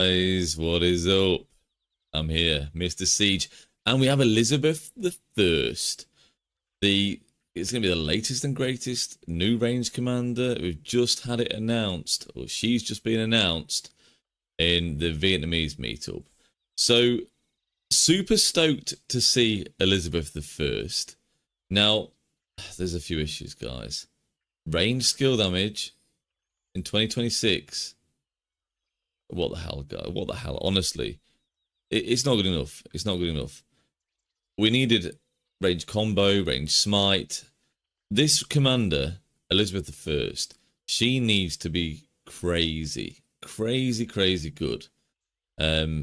Guys, what is up? I'm here, Mr. Siege, and we have Elizabeth the First. It's gonna be the latest and greatest new range commander. We've just had it announced, or she's just been announced in the Vietnamese meetup. So super stoked to see Elizabeth the First. Now, there's a few issues, guys. Range skill damage in 2026. What the hell, guy? What the hell? Honestly, it's not good enough. It's not good enough. We needed range combo, range smite. This commander, Elizabeth the First, she needs to be crazy, crazy good, to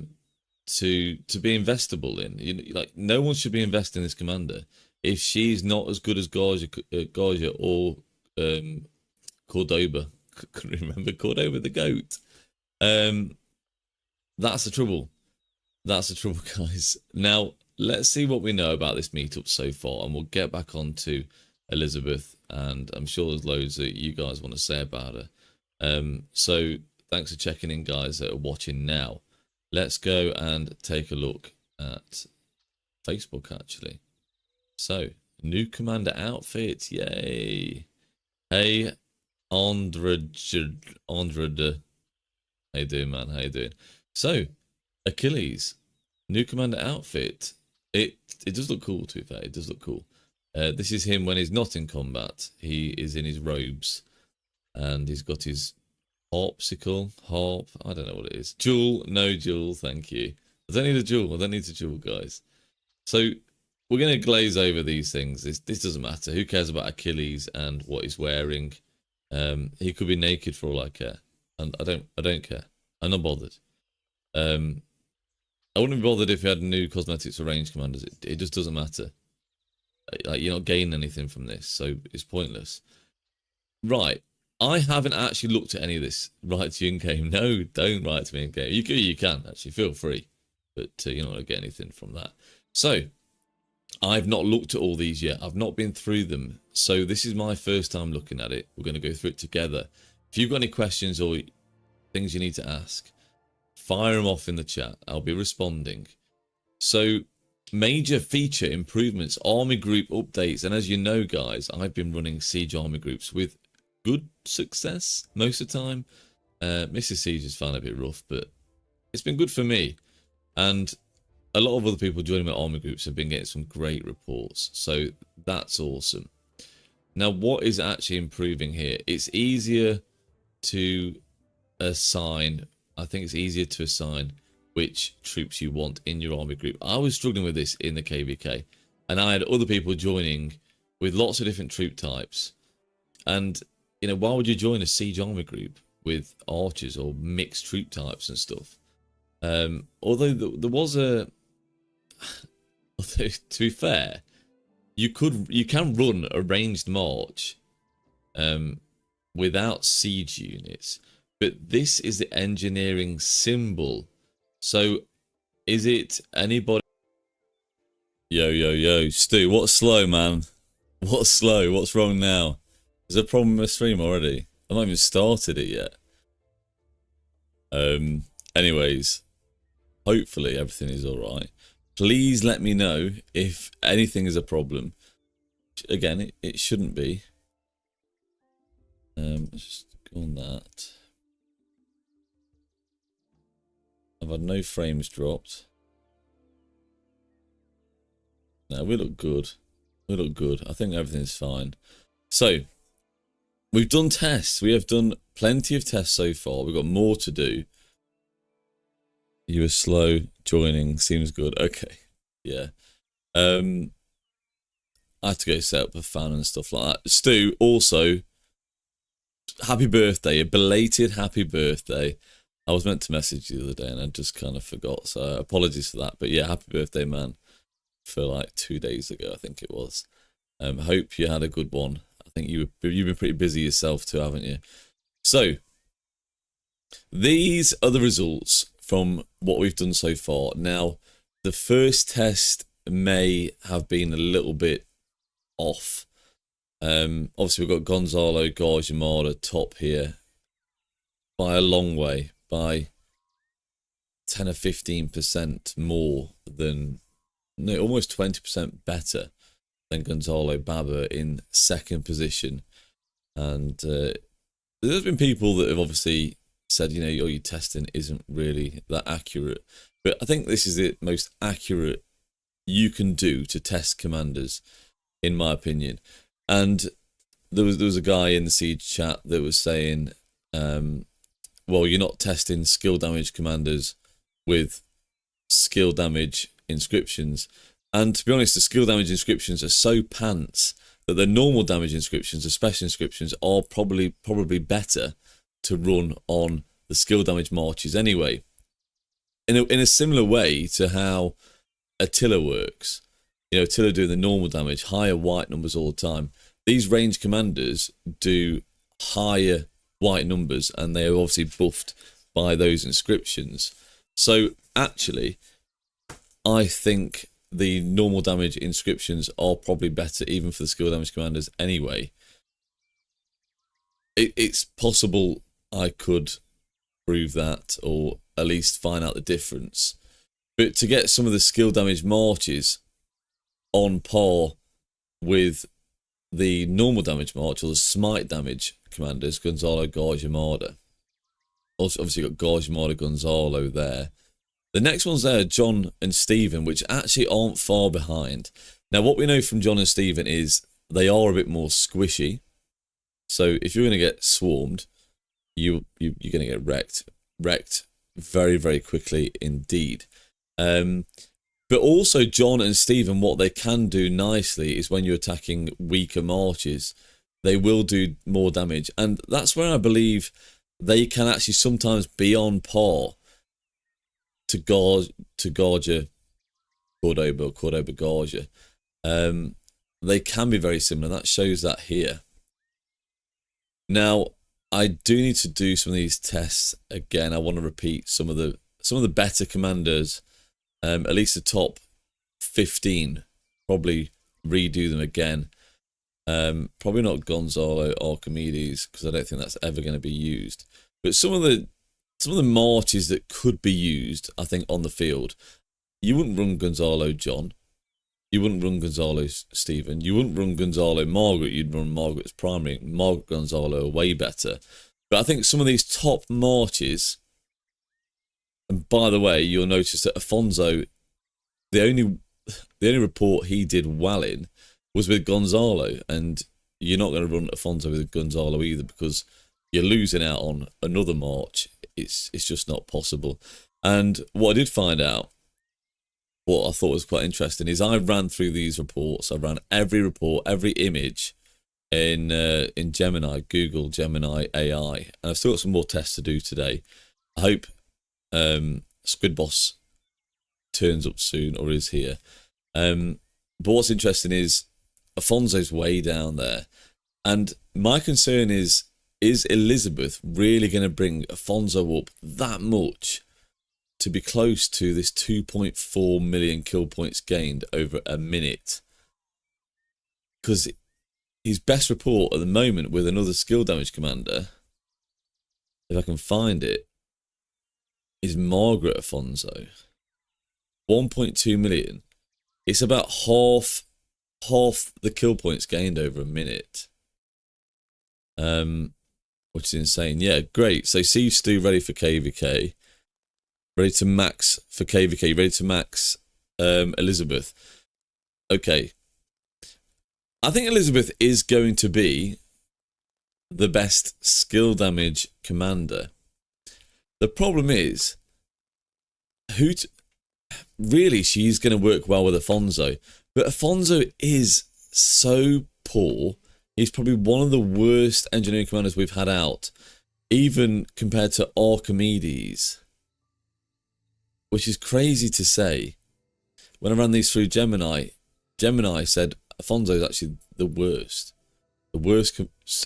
be investable in. Like no one should be investing in this commander if she's not as good as Gorgia or Cordoba. Couldn't remember Cordoba the goat. That's the trouble. That's the trouble, guys. Now, let's see what we know about this meetup so far, and we'll get back on to Elizabeth, and I'm sure there's loads that you guys want to say about her. So, thanks for checking in, guys, that are watching now. Let's go and take a look at Facebook, actually. So, new commander outfit, yay. Hey, Andred. How you doing, man? How you doing? So, Achilles, new commander outfit. It does look cool, to be fair. It does look cool. This is him when he's not in combat. He is in his robes, and he's got his harp. I don't know what it is. Jewel, no jewel, thank you. I don't need a jewel. I don't need a jewel, guys. So we're gonna glaze over these things. This doesn't matter. Who cares about Achilles and what he's wearing? He could be naked for all I care, and I don't care. I'm not bothered. I wouldn't be bothered if you had new cosmetics for range commanders. It just doesn't matter. Like, you're not gaining anything from this, so it's pointless. Right, I haven't actually looked at any of this. Write to you in game. No, don't write to me in game. You can actually, feel free, but you're not going to get anything from that. So, I've not looked at all these yet. I've not been through them, so this is my first time looking at it. We're going to go through it together. If you've got any questions or things you need to ask, fire them off in the chat. I'll be responding. So, major feature improvements, army group updates, and as you know, guys, I've been running Siege army groups with good success most of the time. Mrs. Siege has found it a bit rough, but it's been good for me. And a lot of other people joining my army groups have been getting some great reports, so that's awesome. Now, what is actually improving here? It's easier to assign. I think it's easier to assign which troops you want in your army group. I was struggling with this in the KVK, and I had other people joining with lots of different troop types. And, you know, why would you join a siege army group with archers or mixed troop types and stuff? Although there was a... Although, to be fair, you can run a ranged march without siege units, but this is the engineering symbol. So, is it anybody? Yo, Stu, what's slow, man? What's slow? What's wrong now? Is there a problem with my stream already? I've not even started it yet. Anyways, hopefully everything is alright. Please let me know if anything is a problem. Again, it shouldn't be. Let's just go on that. I've had no frames dropped. No, we look good. We look good. I think everything's fine. So, we've done tests. We have done plenty of tests so far. We've got more to do. You were slow joining. Seems good. Okay. Yeah. I had to go set up a fan and stuff like that. Stu, also, happy birthday. A belated happy birthday. I was meant to message you the other day and I just kind of forgot. So apologies for that. But yeah, happy birthday, man. For like 2 days ago, I think it was. Hope you had a good one. I think you've been pretty busy yourself too, haven't you? So, these are the results from what we've done so far. Now, the first test may have been a little bit off. Obviously, we've got Gonzalo Garjamada top here by a long way, by 10 or 15% more than, no, almost 20% better than Gonzalo Baba in second position. And there's been people that have obviously said, you know, your testing isn't really that accurate. But I think this is the most accurate you can do to test commanders, in my opinion. And there was a guy in the Siege chat that was saying, well, you're not testing skill damage commanders with skill damage inscriptions. And to be honest, the skill damage inscriptions are so pants that the normal damage inscriptions, the special inscriptions, are probably better to run on the skill damage marches anyway. In a similar way to how Attila works. You know, Attila doing the normal damage, higher white numbers all the time. These range commanders do higher white numbers, and they are obviously buffed by those inscriptions. So actually, I think the normal damage inscriptions are probably better even for the skill damage commanders anyway. It's possible I could prove that, or at least find out the difference. But to get some of the skill damage marches on par with the normal damage march or the smite damage commanders, Gonzalo, Garge, Armada. Also, obviously, you've got Garge, Armada, Gonzalo there. The next ones there are John and Stephen, which actually aren't far behind. Now, what we know from John and Stephen is they are a bit more squishy. So if you're going to get swarmed, you're going to get wrecked very, very quickly indeed. But also John and Stephen, what they can do nicely is when you're attacking weaker marches, they will do more damage. And that's where I believe they can actually sometimes be on par to Garja, Cordoba, or Cordoba Garja. They can be very similar. That shows that here. Now, I do need to do some of these tests again. I want to repeat some of the better commanders, at least the top 15. Probably redo them again. Probably not Gonzalo, Archimedes, because I don't think that's ever going to be used. But some of the marches that could be used, I think, on the field. You wouldn't run Gonzalo John. You wouldn't run Gonzalo Stephen. You wouldn't run Gonzalo Margaret. You'd run Margaret's primary. Margaret Gonzalo are way better. But I think some of these top marches, and by the way, you'll notice that Afonso, the only report he did well in was with Gonzalo, and you're not going to run Afonso with Gonzalo either because you're losing out on another march. It's just not possible. And what I did find out, what I thought was quite interesting, is I ran through these reports. I ran every report, every image in Gemini, Google Gemini AI, and I've still got some more tests to do today. I hope Squid Boss turns up soon or is here. But what's interesting is Afonso's way down there, and my concern is Elizabeth really going to bring Afonso up that much to be close to this 2.4 million kill points gained over a minute? Because his best report at the moment with another skill damage commander, if I can find it, is Margaret Afonso. 1.2 million. It's about half the kill points gained over a minute. Which is insane. Yeah, great. So Siege Stew ready for KVK. Ready to max for KVK. Ready to max Elizabeth. Okay. I think Elizabeth is going to be the best skill damage commander. The problem is, really, she's going to work well with Afonso. But Afonso is so poor. He's probably one of the worst engineering commanders we've had out, even compared to Archimedes. Which is crazy to say. When I ran these through Gemini said Afonso is actually the worst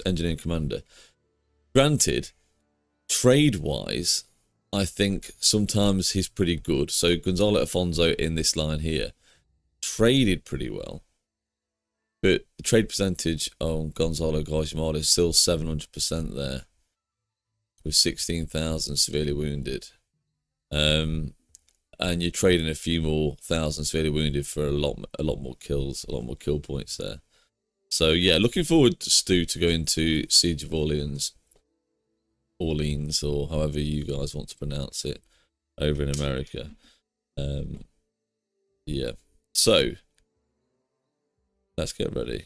engineering commander. Granted, trade-wise, I think sometimes he's pretty good. So Gonzalo Afonso in this line here traded pretty well. But the trade percentage on Gonzalo Garjamada is still 700% there. With 16,000 severely wounded. and you're trading a few more thousand severely wounded for a lot more kills, a lot more kill points there. So yeah, looking forward to Stu to go into Siege of Orleans, or however you guys want to pronounce it over in America. Yeah, so let's get ready.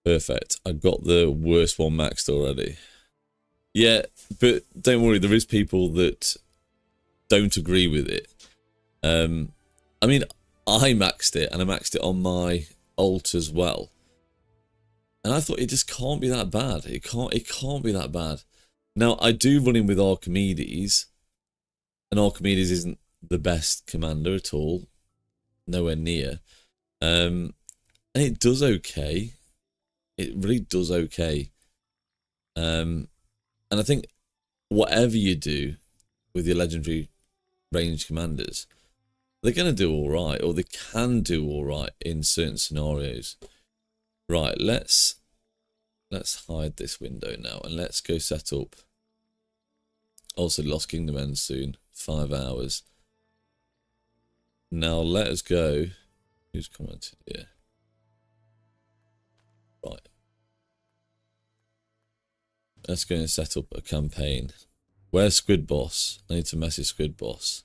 Perfect. I got the worst one maxed already. Yeah, but don't worry, there is people that don't agree with it. I mean, I maxed it, and I maxed it on my alt as well. And I thought it just can't be that bad. It can't be that bad. Now, I do run in with Archimedes, and Archimedes isn't the best commander at all. Nowhere near. And it does okay. It really does okay. And I think whatever you do with your legendary range commanders, they're going to do all right, or they can do all right in certain scenarios. Right, let's hide this window now, and let's go set up. Also, Lost Kingdom ends soon, 5 hours. Now let us go. Who's commented here? Right. Let's go and set up a campaign. Where's Squid Boss? I need to message Squid Boss.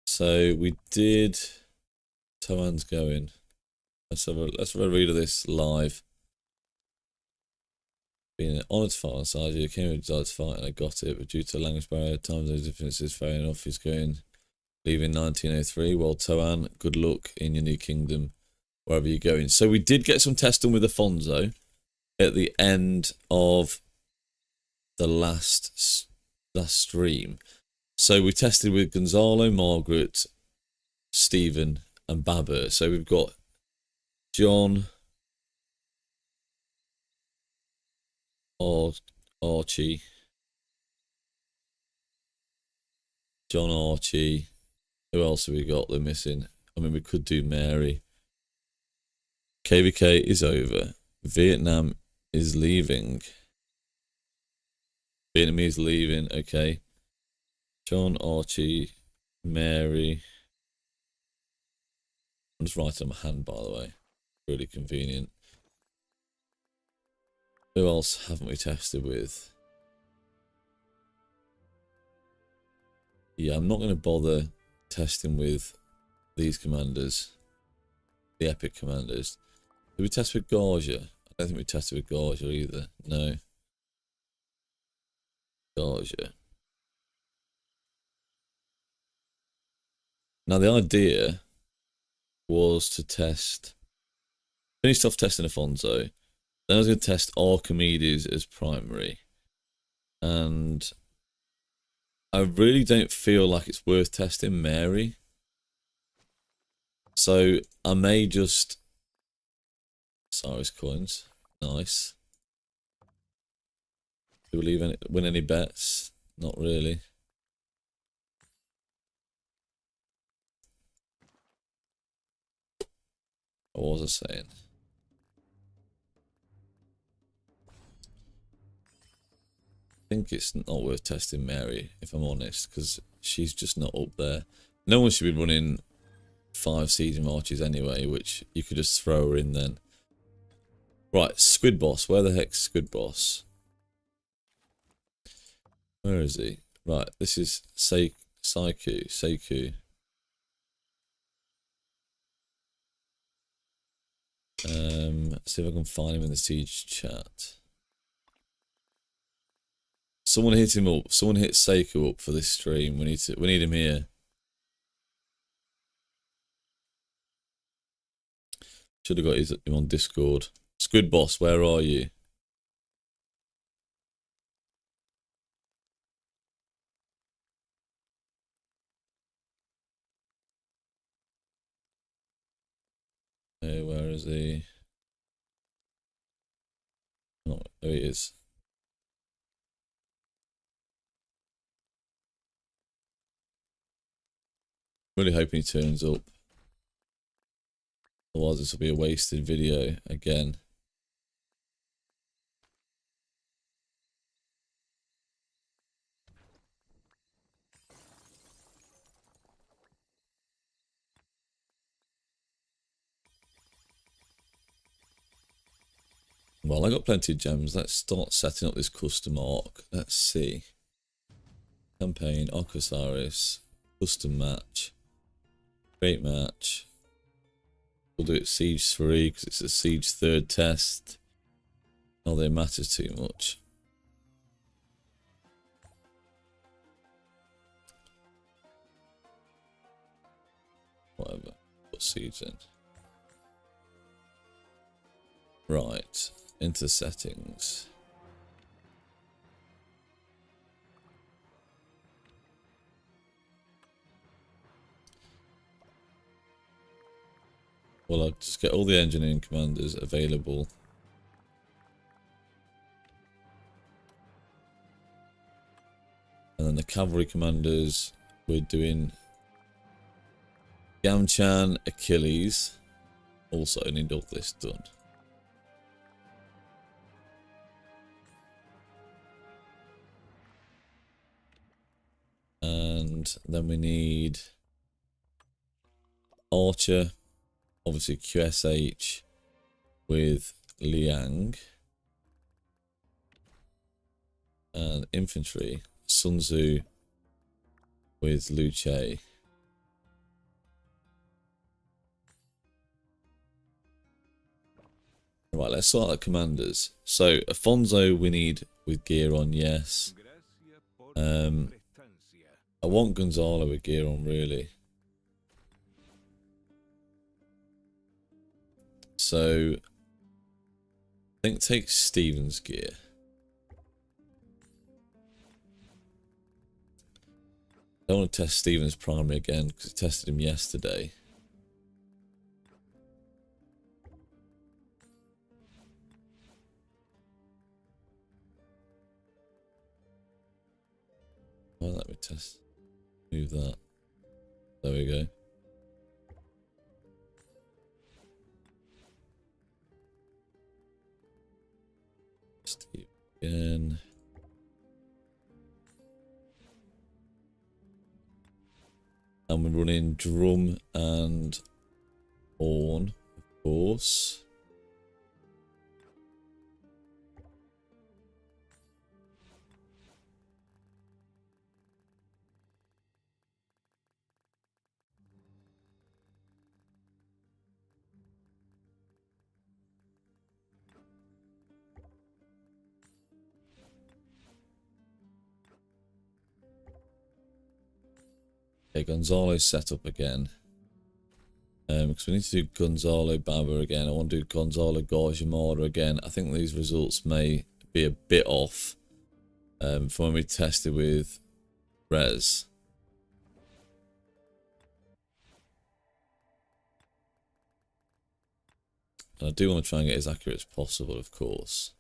So we did. Toan's going. Let's have a read of this live. Being honoured to fight on side, you came with desire to fight and I got it, but due to language barrier, time zone differences, fair enough. He's going, leaving 1903. Well, Toan, good luck in your new kingdom, wherever you're going. So we did get some testing with Afonso at the end of the last stream. So we tested with Gonzalo, Margaret, Stephen, and Babur. So we've got John, Archie, John Archie. Who else have we got? They're missing. I mean, we could do Mary. KVK is over. Vietnam is leaving. Vietnamese leaving. Okay. John Archie, Mary. I'm just writing on my hand, by the way. Really convenient. Who else haven't we tested with? Yeah, I'm not going to bother testing with these commanders. The epic commanders. Did we test with Garja? I don't think we tested with Garja either. No. Garja. Now the idea was to test... Finished off testing Afonso. Then I was going to test Archimedes as primary. And I really don't feel like it's worth testing Mary. So I may just... Cyrus coins. Nice. Do we win any bets? Not really. What was I saying? I think it's not worth testing Mary, if I'm honest, because she's just not up there. No one should be running 5 siege marches anyway, which you could just throw her in then. Right, Squid Boss. Where the heck's Squid Boss? Where is he? Right, this is Seiku. See if I can find him in the siege chat. Someone hit him up. Someone hit Seiko up for this stream. We need him here. Should have got him on Discord. Squid Boss, where are you? Hey, where is he? Oh, there he is. Really hoping he turns up. Otherwise this will be a wasted video again. Well, I got plenty of gems. Let's start setting up this custom arc. Let's see. Campaign, Arcosaurus, custom match, great match. We'll do it Siege 3 because it's a Siege 3rd test. Not that it matters too much. Whatever. Put Siege in. Right. Into settings. Well, I'll just get all the engineering commanders available. And then the cavalry commanders, we're doing Gamchan, Achilles. Also need all this done. And then we need Archer. Obviously QSH with Liang. And infantry, Sun Tzu with Lu Che. Right, let's sort out commanders. So Afonso we need with gear on, yes. I want Gonzalo with gear on, really. So I think take Steven's gear. I don't want to test Steven's primary again because I tested him yesterday. Well, let me test. Move that. There we go. Steve again. And we're running drum and horn, of course. Okay, Gonzalo's set up again. Because we need to do Gonzalo Baba again. I want to do Gonzalo Garjamada again. I think these results may be a bit off from when we tested with Rez. And I do want to try and get as accurate as possible, of course.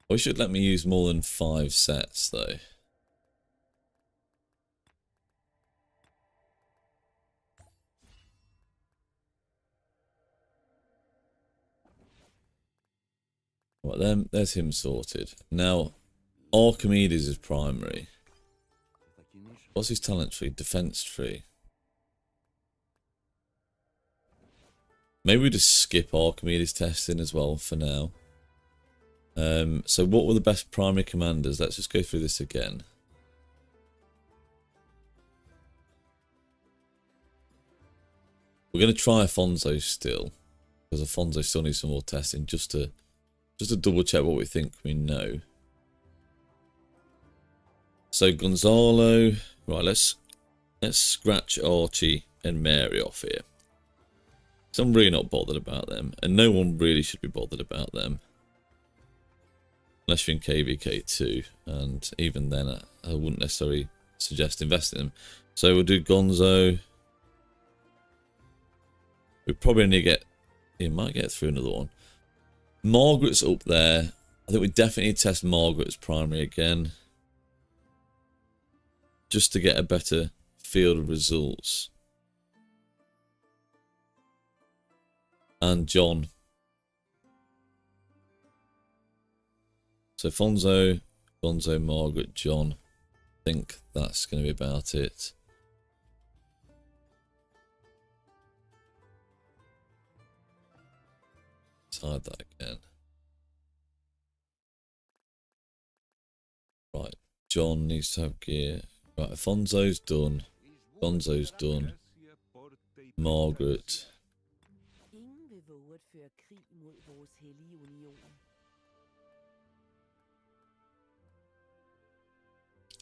We should let me use more than 5 sets, though. Right, then there's him sorted. Now, Archimedes is primary. What's his talent tree? Defense tree. Maybe we just skip Archimedes testing as well for now. So what were the best primary commanders? Let's just go through this again. We're going to try Afonso still, because Afonso still needs some more testing just to double check what we think we know. So Gonzalo, right? Let's scratch Archie and Mary off here. So I'm really not bothered about them, and no one really should be bothered about them. Unless you're in KVK2, and even then I wouldn't necessarily suggest investing in them. So we'll do Gonzo. We probably only get... You might get through another one. Margaret's up there. I think we definitely need to test Margaret's primary again. Just to get a better field of results. And John. So Fonzo, Margaret, John. I think that's going to be about it. Let's hide that again. Right, John needs to have gear. Right, Afonso's done. Gonzo's done. Margaret.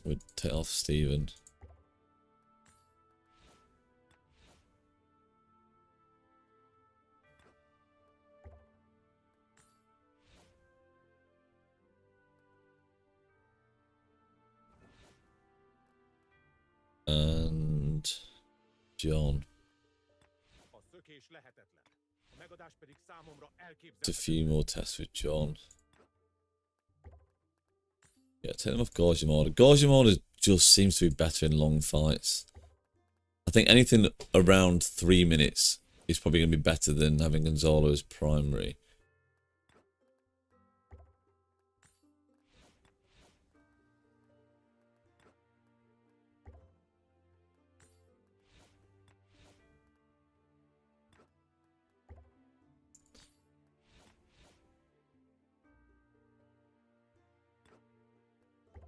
We'd take off Stephen. And John. It's a few more tests with John. Yeah, take them off Gorjamada. Gorjamada just seems to be better in long fights. I think anything around 3 minutes is probably going to be better than having Gonzalo as primary.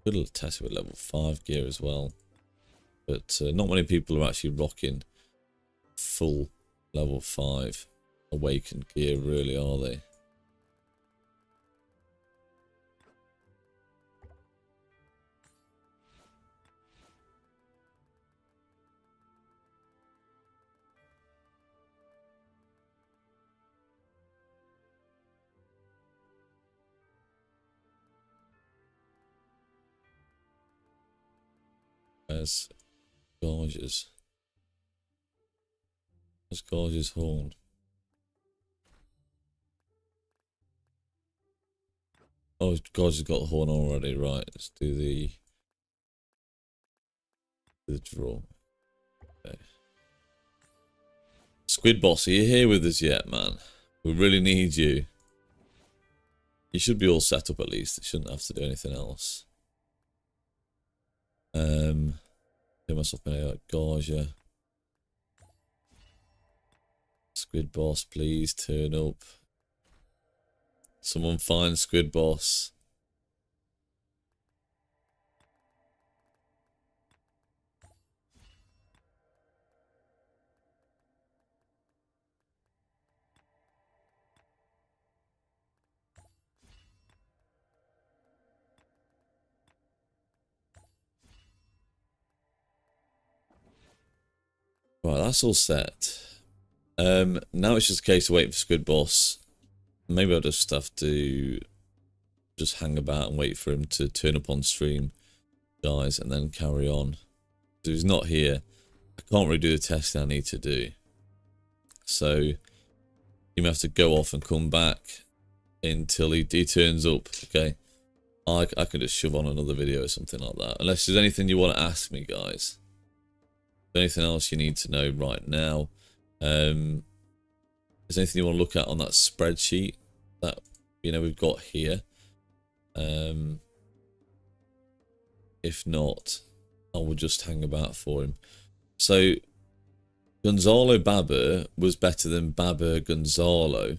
Good little test with level 5 gear as well. But not many people are actually rocking full level 5 awakened gear, really, are they? As Gorge's. As Gorge's horn. Oh, Gorge's got the horn already, right. Let's do the draw. Okay. Squid Boss, are you here with us yet, man? We really need you. You should be all set up at least. You shouldn't have to do anything else. Get myself a Gorgia. Squid Boss, please turn up. Someone find Squid Boss. Right, that's all set. Now it's just a case of waiting for Squid Boss. Maybe I'll just have to just hang about and wait for him to turn up on stream, guys, and then carry on. If he's not here, I can't really do the test I need to do. So you may have to go off and come back until he turns up, okay? I can just shove on another video or something like that. Unless there's anything you want to ask me, guys. Anything else you need to know right now? Is anything you want to look at on that spreadsheet that we've got here? If not, I will just hang about for him. So Gonzalo Baber was better than Baber Gonzalo,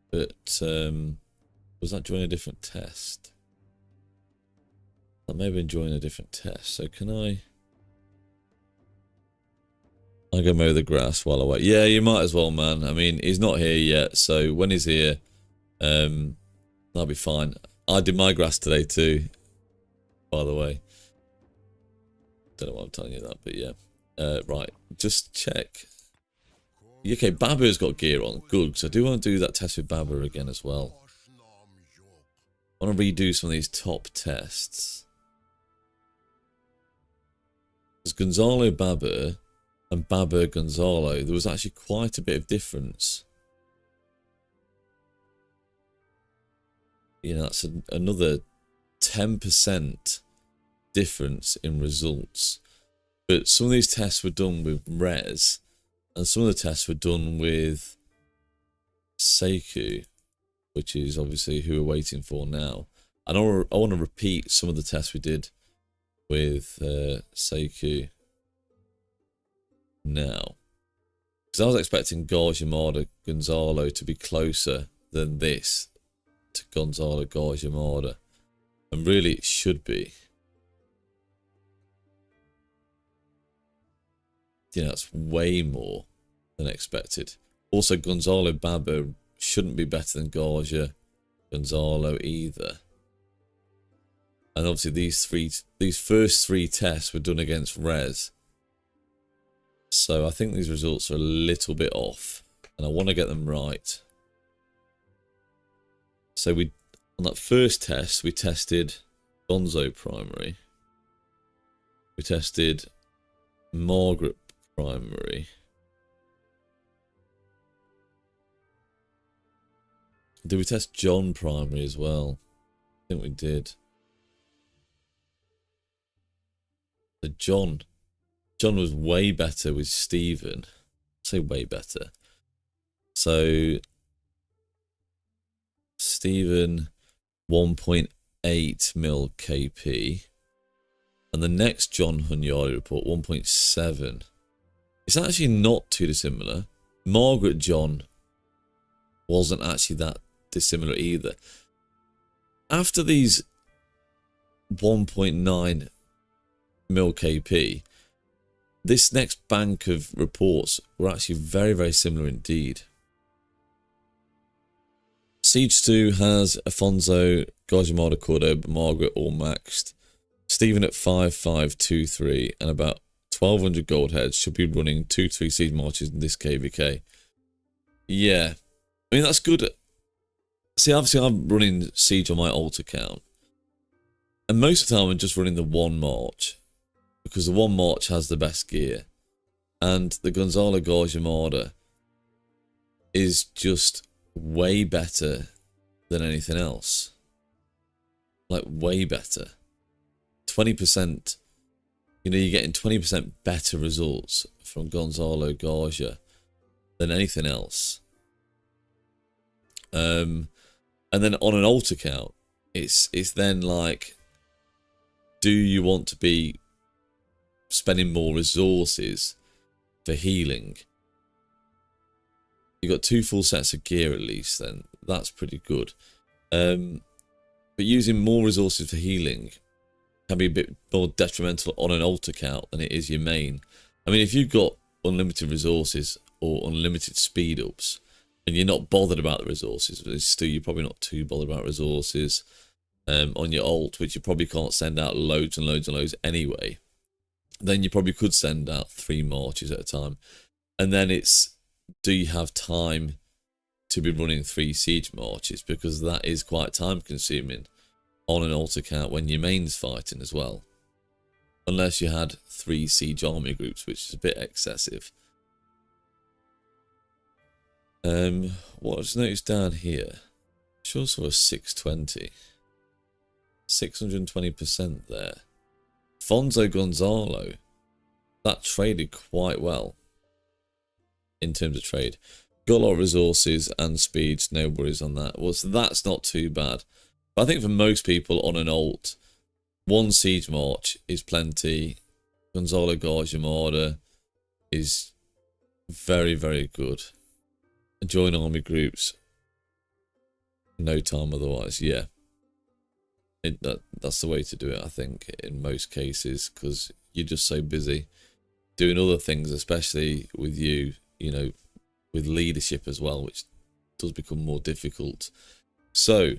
but was that during a different test? I may have been joining a different test, so can I go mow the grass while I wait? Yeah, you might as well, man. I mean, he's not here yet, so when he's here, that'll be fine. I did my grass today too, by the way. Don't know why I'm telling you that, but yeah. Right, just check. Okay, Baber's got gear on. Good, because I do want to do that test with Baber again as well. I want to redo some of these top tests. Because Gonzalo Baber and Baber Gonzalo, there was actually quite a bit of difference. That's another 10% difference in results. But some of these tests were done with res, and some of the tests were done with Seiku, which is obviously who we're waiting for now. And I want to repeat some of the tests we did with Seiku now. Because I was expecting Gauge Yamada Gonzalo to be closer than this to Gonzalo Gauge Yamada. And really it should be. You know, that's way more than expected. Also, Gonzalo Babo shouldn't be better than Gauge Gonzalo either. And obviously these first three tests were done against Rez. So I think these results are a little bit off. And I want to get them right. So on that first test, we tested Gonzo primary. We tested Margaret primary. Did we test John primary as well? I think we did. So John was way better with Stephen. I'll say way better. So Stephen 1.8 mil KP. And the next John Hunyadi report 1.7. It's actually not too dissimilar. Margaret John wasn't actually that dissimilar either. After these 1.9 mil KP, this next bank of reports were actually very, very similar indeed. Siege 2 has Afonso, Gajimada, Cordoba, Margaret all maxed. Stephen at 5523 and about 1200 gold heads should be running 2-3 siege marches in this KVK. Yeah, I mean that's good. See, obviously I'm running siege on my alt account, and most of the time I'm just running the one march because the one march has the best gear, and the Gonzalo Gajimada is just way better than anything else. Like way better. 20%, you know, you're getting 20% better results from Gonzalo Garja than anything else. And then on an alt account, it's then like, do you want to be spending more resources for healing? You got 2 full sets of gear at least, then that's pretty good. But using more resources for healing can be a bit more detrimental on an alt account than it is your main. I mean, if you've got unlimited resources or unlimited speed ups and you're not bothered about the resources, but still you're probably not too bothered about resources on your alt, which you probably can't send out loads and loads and loads anyway, then you probably could send out 3 marches at a time. And then it's, do you have time to be running 3 siege marches? Because that is quite time consuming on an alt account when your main's fighting as well. Unless you had 3 siege army groups, which is a bit excessive. What I just noticed down here, she also was 620. 620% there. Fonzo Gonzalo, that traded quite well in terms of trade. Got a lot of resources and speeds, no worries on that. Well, so that's not too bad. But I think for most people on an alt, 1 siege march is plenty. Gonzalo Garjamada is very, very good. Join army groups, no time otherwise, yeah. That's the way to do it, I think, in most cases, because you're just so busy doing other things, especially with you know, with leadership as well, which does become more difficult. So,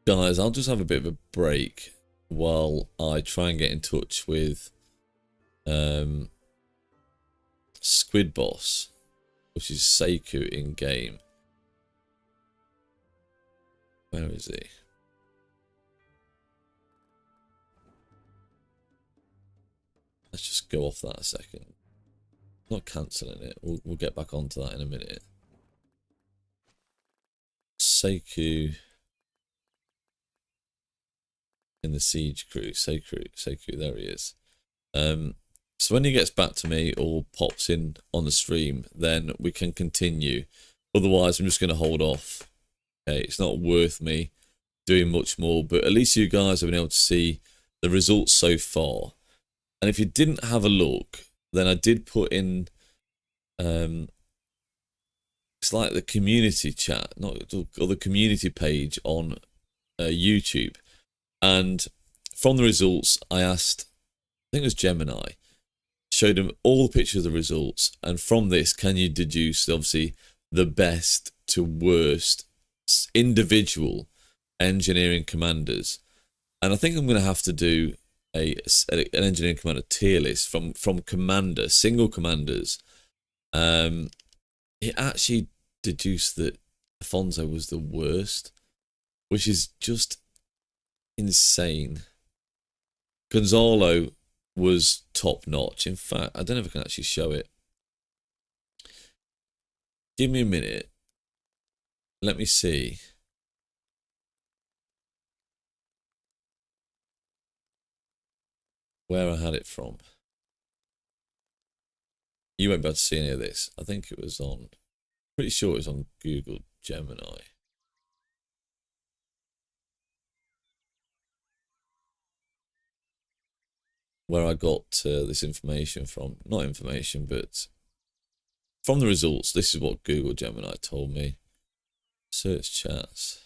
guys, I'll just have a bit of a break while I try and get in touch with Squid Boss, which is Seiku in game. Where is he? Let's just go off that a second. I'm not cancelling it. We'll get back onto that in a minute. Seiku in the siege crew. Seiku, there he is. So when he gets back to me or pops in on the stream, then we can continue Otherwise, I'm just going to hold off. Okay, it's not worth me doing much more, but at least you guys have been able to see the results so far. And if you didn't have a look, then I did put in, it's like the community chat, or the community page on YouTube. And from the results, I asked, I think it was Gemini, showed him all the pictures of the results. And from this, can you deduce, obviously, the best to worst individual engineering commanders? And I think I'm going to have to do an engineering commander tier list from commander, single commanders. It actually deduced that Afonso was the worst, which is just insane. Gonzalo was top notch. In fact, I don't know if I can actually show it. Give me a minute. Let me see. Where I had it from. You won't be able to see any of this. I think it was on, pretty sure it was on Google Gemini. Where I got this information from. Not information, but from the results. This is what Google Gemini told me. Search chats.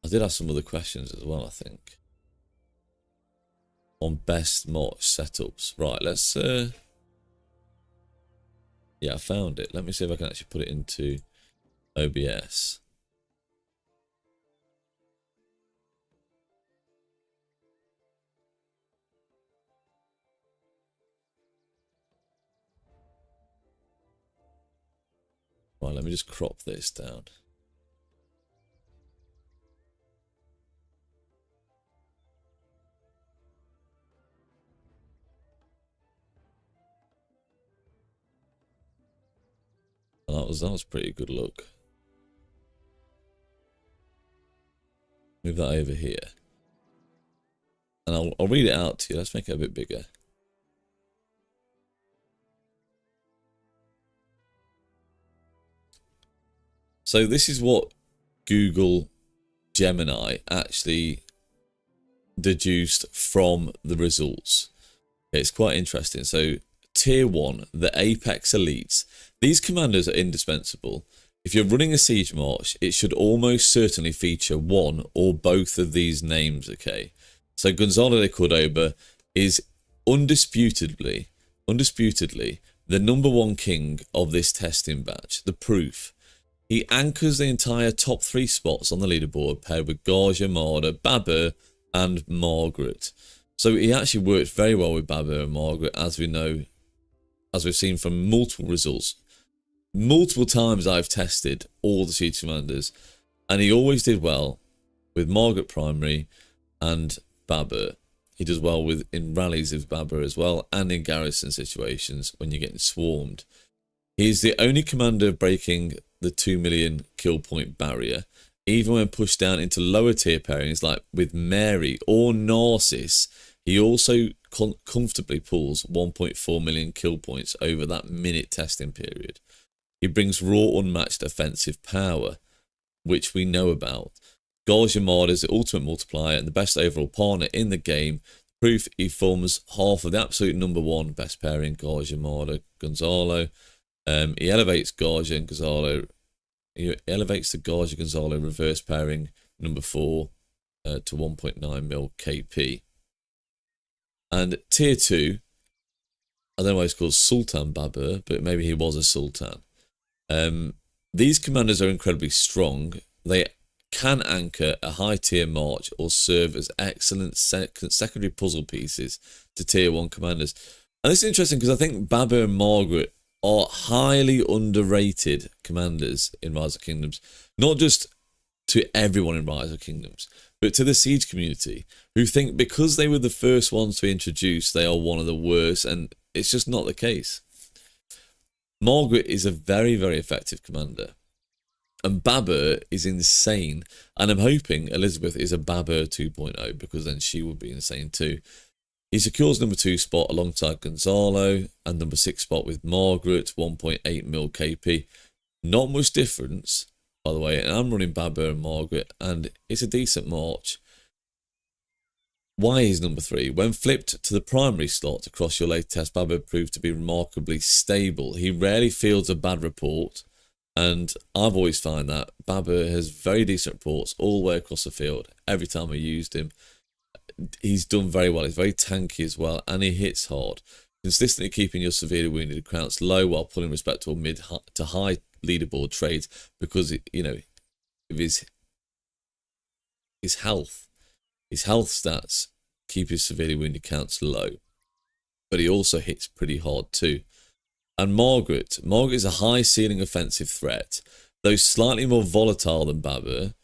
I did have some other questions as well, I think. On best March setups. Right, let's... yeah, I found it. Let me see if I can actually put it into OBS. Right, let me just crop this down. That was pretty good look. Move that over here. And I'll read it out to you. Let's make it a bit bigger. So this is what Google Gemini actually deduced from the results. It's quite interesting. So tier 1, the Apex Elites. These commanders are indispensable. If you're running a siege march, it should almost certainly feature one or both of these names, okay? So Gonzalo de Cordoba is undisputedly the #1 king of this testing batch. The proof. He anchors the entire top 3 spots on the leaderboard, paired with Garja, Marder, Babur, and Margaret. So he actually worked very well with Babur and Margaret, as we know, as we've seen from multiple results. Multiple times I've tested all the siege commanders, and he always did well with Margaret primary and Babur. He does well in rallies with Babur as well, and in garrison situations when you're getting swarmed. He's the only commander breaking the 2 million kill point barrier, even when pushed down into lower tier pairings like with Mary or Narcissus. He also comfortably pulls 1.4 million kill points over that minute testing period. He brings raw unmatched offensive power, which we know about. Garja Marder is the ultimate multiplier and the best overall partner in the game. Proof, he forms half of the absolute #1 best pairing, Garja Marder Gonzalo. He elevates Garja and Gonzalo. He elevates the Garja Gonzalo reverse pairing #4 to 1.9 mil KP. And tier 2, I don't know why it's called Sultan Babur, but maybe he was a Sultan. These commanders are incredibly strong. They can anchor a high tier march or serve as excellent secondary puzzle pieces to tier 1 commanders. And this is interesting because I think Babur and Margaret are highly underrated commanders in Rise of Kingdoms. Not just to everyone in Rise of Kingdoms, but to the siege community, who think because they were the first ones to introduce, they are one of the worst, and it's just not the case. Margaret is a very, very effective commander. And Babur is insane. And I'm hoping Elizabeth is a Babur 2.0, because then she would be insane too. He secures number 2 spot alongside Gonzalo and number 6 spot with Margaret, 1.8 mil KP. Not much difference, by the way, and I'm running Baba and Margaret, and it's a decent march. Why is number 3? When flipped to the primary slot across your latest test, Baba proved to be remarkably stable. He rarely fields a bad report, and I've always found that Baba has very decent reports all the way across the field. Every time I used him, he's done very well. He's very tanky as well, and he hits hard. Consistently keeping your severely wounded accounts low while pulling respectable mid to high leaderboard trades because, you know, of his health. His health stats keep his severely wounded counts low. But he also hits pretty hard too. And Margaret is a high ceiling offensive threat, though slightly more volatile than Baba.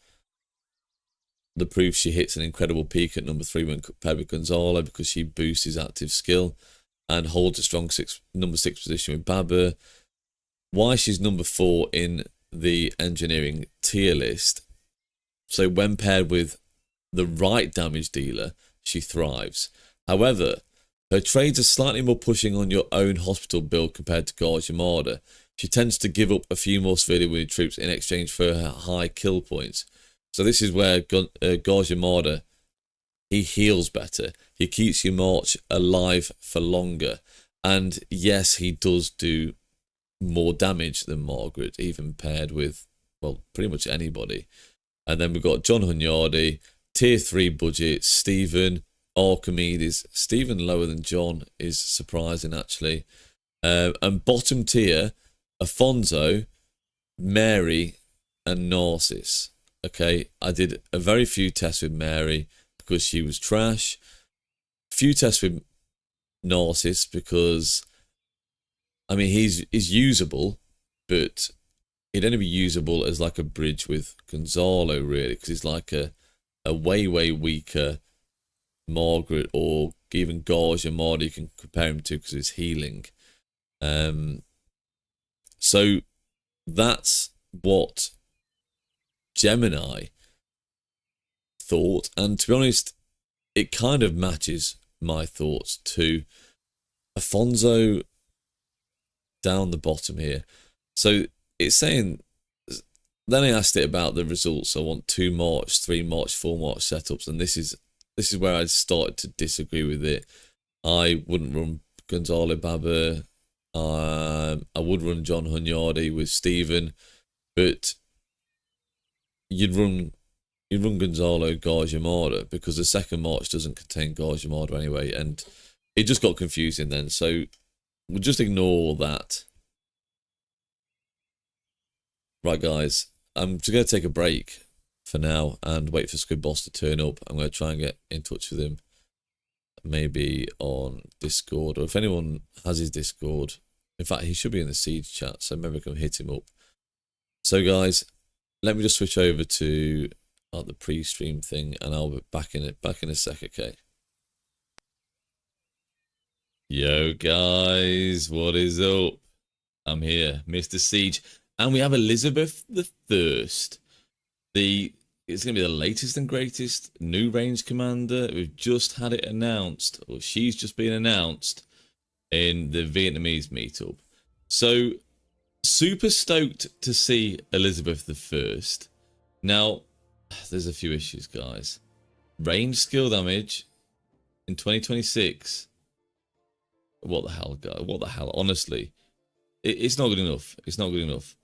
The proof she hits an incredible peak at number 3 when compared with Gonzalo because she boosts his active skill and holds a strong number 6 position with Baba. Why she's number 4 in the engineering tier list. So when paired with the right damage dealer, she thrives. However, her trades are slightly more pushing on your own hospital build compared to Gauge Armada. She tends to give up a few more severely wounded troops in exchange for her high kill points. So this is where Gauge Armada, he heals better. He keeps your march alive for longer. And yes, he does do more damage than Margaret, even paired with, well, pretty much anybody. And then we've got John Hunyadi, tier 3 budget, Stephen, Archimedes. Stephen lower than John is surprising, actually. And bottom tier, Afonso, Mary, and Narcissus. Okay, I did a very few tests with Mary because she was trash. Few tests with Narcissus because, I mean, he's usable, but he'd only be usable as like a bridge with Gonzalo, really, because he's like a way weaker Margaret or even Gauge and Mardy you can compare him to because it's healing. So that's what Gemini thought, and to be honest, it kind of matches my thoughts too. Afonso down the bottom here. So it's saying, then I asked it about the results. I want 2 March, 3 March, 4 March setups, and this is where I started to disagree with it. I wouldn't run Gonzalo Baba. I would run John Hunyadi with Stephen, but you'd run Gonzalo Gauge Armada because the second March doesn't contain Gauge Armada anyway, and it just got confusing then. So we'll just ignore that. Right, guys, I'm just going to take a break for now and wait for Squid Boss to turn up. I'm going to try and get in touch with him, maybe on Discord, or if anyone has his Discord. In fact, he should be in the Siege chat, so maybe I can hit him up. So, guys, let me just switch over to the pre-stream thing, and I'll be back in a sec, okay? Yo, guys, what is up? I'm here, Mr. Siege, and we have Elizabeth the First. It's going to be the latest and greatest new range commander. We've just had it announced, or she's just been announced in the Vietnamese meetup. So, super stoked to see Elizabeth the First. Now, there's a few issues, guys. Range skill damage in 2026. What the hell, guys? What the hell? Honestly, it's not good enough. It's not good enough.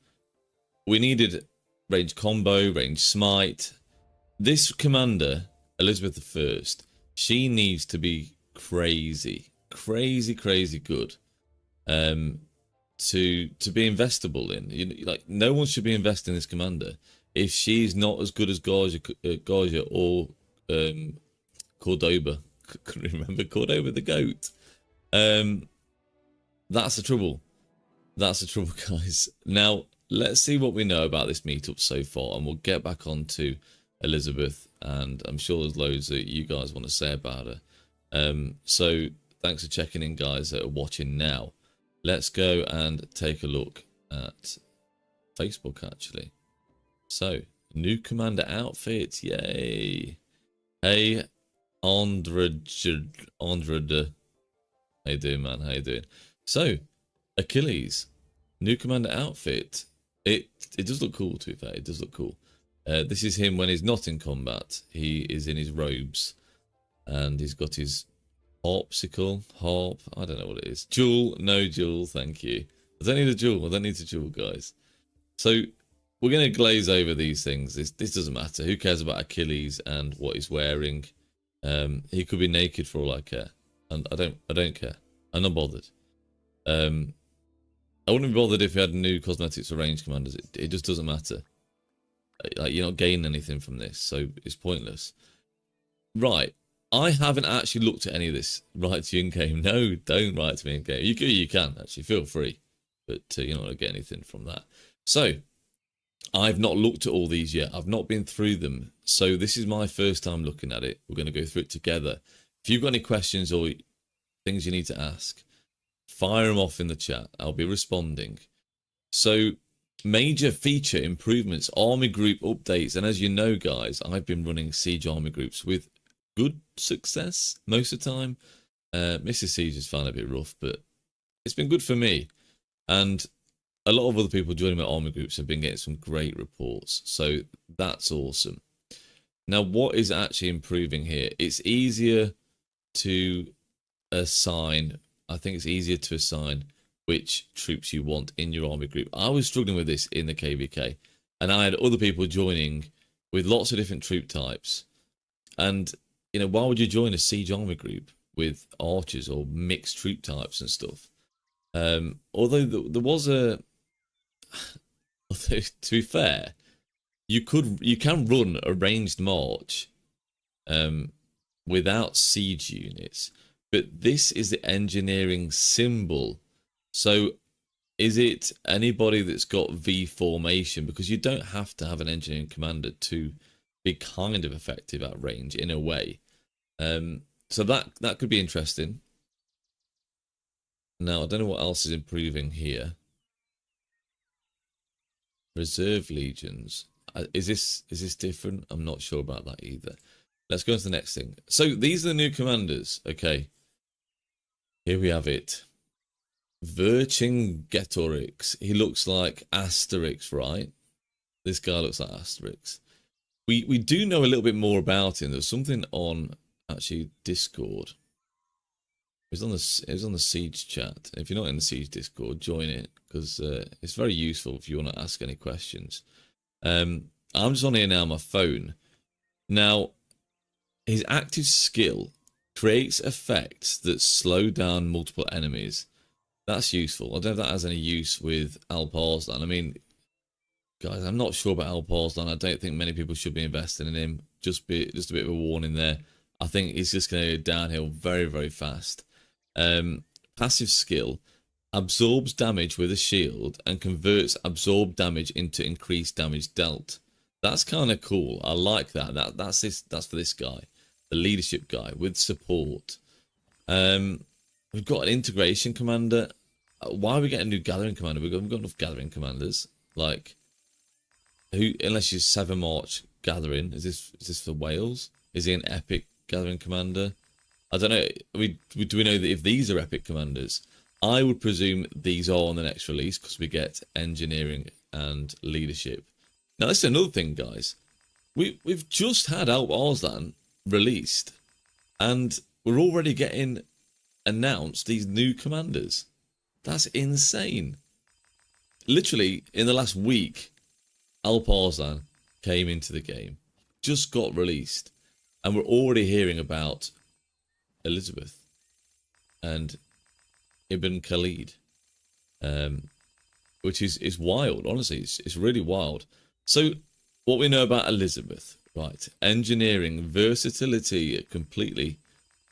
We needed range combo, range smite. This commander, Elizabeth the First, she needs to be crazy good, to be investable in. Like, no one should be investing in this commander if she's not as good as Gorgia or Cordoba. Couldn't remember Cordoba the goat. That's the trouble. That's the trouble, guys. Now, let's see what we know about this meetup so far, and we'll get back on to Elizabeth, and I'm sure there's loads that you guys want to say about her. So thanks for checking in, guys that are watching now. Let's go and take a look at Facebook, actually. So, new commander outfit, yay. Hey, Andrade. How you doing, man? How you doing? So, Achilles, new commander outfit. It does look cool, to be fair. It does look cool. This is him when he's not in combat. He is in his robes. And he's got his harpsichord. I don't know what it is. Jewel. No jewel, thank you. I don't need a jewel. I don't need a jewel, guys. So, we're going to glaze over these things. This doesn't matter. Who cares about Achilles and what he's wearing? He could be naked for all I care. And I don't care. I'm not bothered. I wouldn't be bothered if he had new cosmetics for range commanders. It just doesn't matter. Like, you're not gaining anything from this, so it's pointless. Right. I haven't actually looked at any of this. Write to you in game. No, don't write to me in game. You can actually, feel free, but you're not going to get anything from that. So, I've not looked at all these yet. I've not been through them. So this is my first time looking at it. We're going to go through it together. If you've got any questions or things you need to ask, fire them off in the chat. I'll be responding. So, major feature improvements, army group updates. And as you know, guys, I've been running siege army groups with good success most of the time. Mrs. Siege has found it a bit rough, but it's been good for me. And a lot of other people joining my army groups have been getting some great reports. So that's awesome. Now, what is actually improving here? It's easier to assign. I think it's easier to assign which troops you want in your army group. I was struggling with this in the KVK, and I had other people joining with lots of different troop types. And, you know, why would you join a siege army group with archers or mixed troop types and stuff? Although there was a... to be fair, you can run a ranged march without siege units, but this is the engineering symbol. So is it anybody that's got V formation? Because you don't have to have an engineering commander to be kind of effective at range in a way. So that could be interesting. Now, I don't know what else is improving here. Reserve legions. Is this different? I'm not sure about that either. Let's go on to the next thing. So these are the new commanders. Okay. Here we have it. Vercingetorix. He looks like Asterix, right? This guy looks like Asterix. We do know a little bit more about him. There's something on actually Discord. It was on the Siege chat. If you're not in the Siege Discord, join it, because it's very useful if you want to ask any questions. I'm just on here now on my phone. Now, his active skill creates effects that slow down multiple enemies. That's useful. I don't know if that has any use with Alp Arslan. I mean, guys, I'm not sure about Alp Arslan. I don't think many people should be investing in him. Just a bit of a warning there. I think he's just going to go downhill very, very fast. Passive skill absorbs damage with a shield and converts absorbed damage into increased damage dealt. That's kind of cool. I like that. That's for this guy, the leadership guy with support. We've got an integration commander. Why are we getting a new gathering commander? We've got enough gathering commanders. Like, who? Unless you're 7 March gathering. Is this for Wales? Is he an epic gathering commander? I don't know. Do we know that if these are epic commanders? I would presume these are on the next release, because we get engineering and leadership. Now, this is another thing, guys. We've just had Alp Arslan released, and we're already getting announced these new commanders. That's insane. Literally, in the last week, Alp Arslan came into the game, just got released, and we're already hearing about Elizabeth and Ibn Khalid, which is wild. Honestly, it's really wild. So, what we know about Elizabeth, right? Engineering, versatility, a completely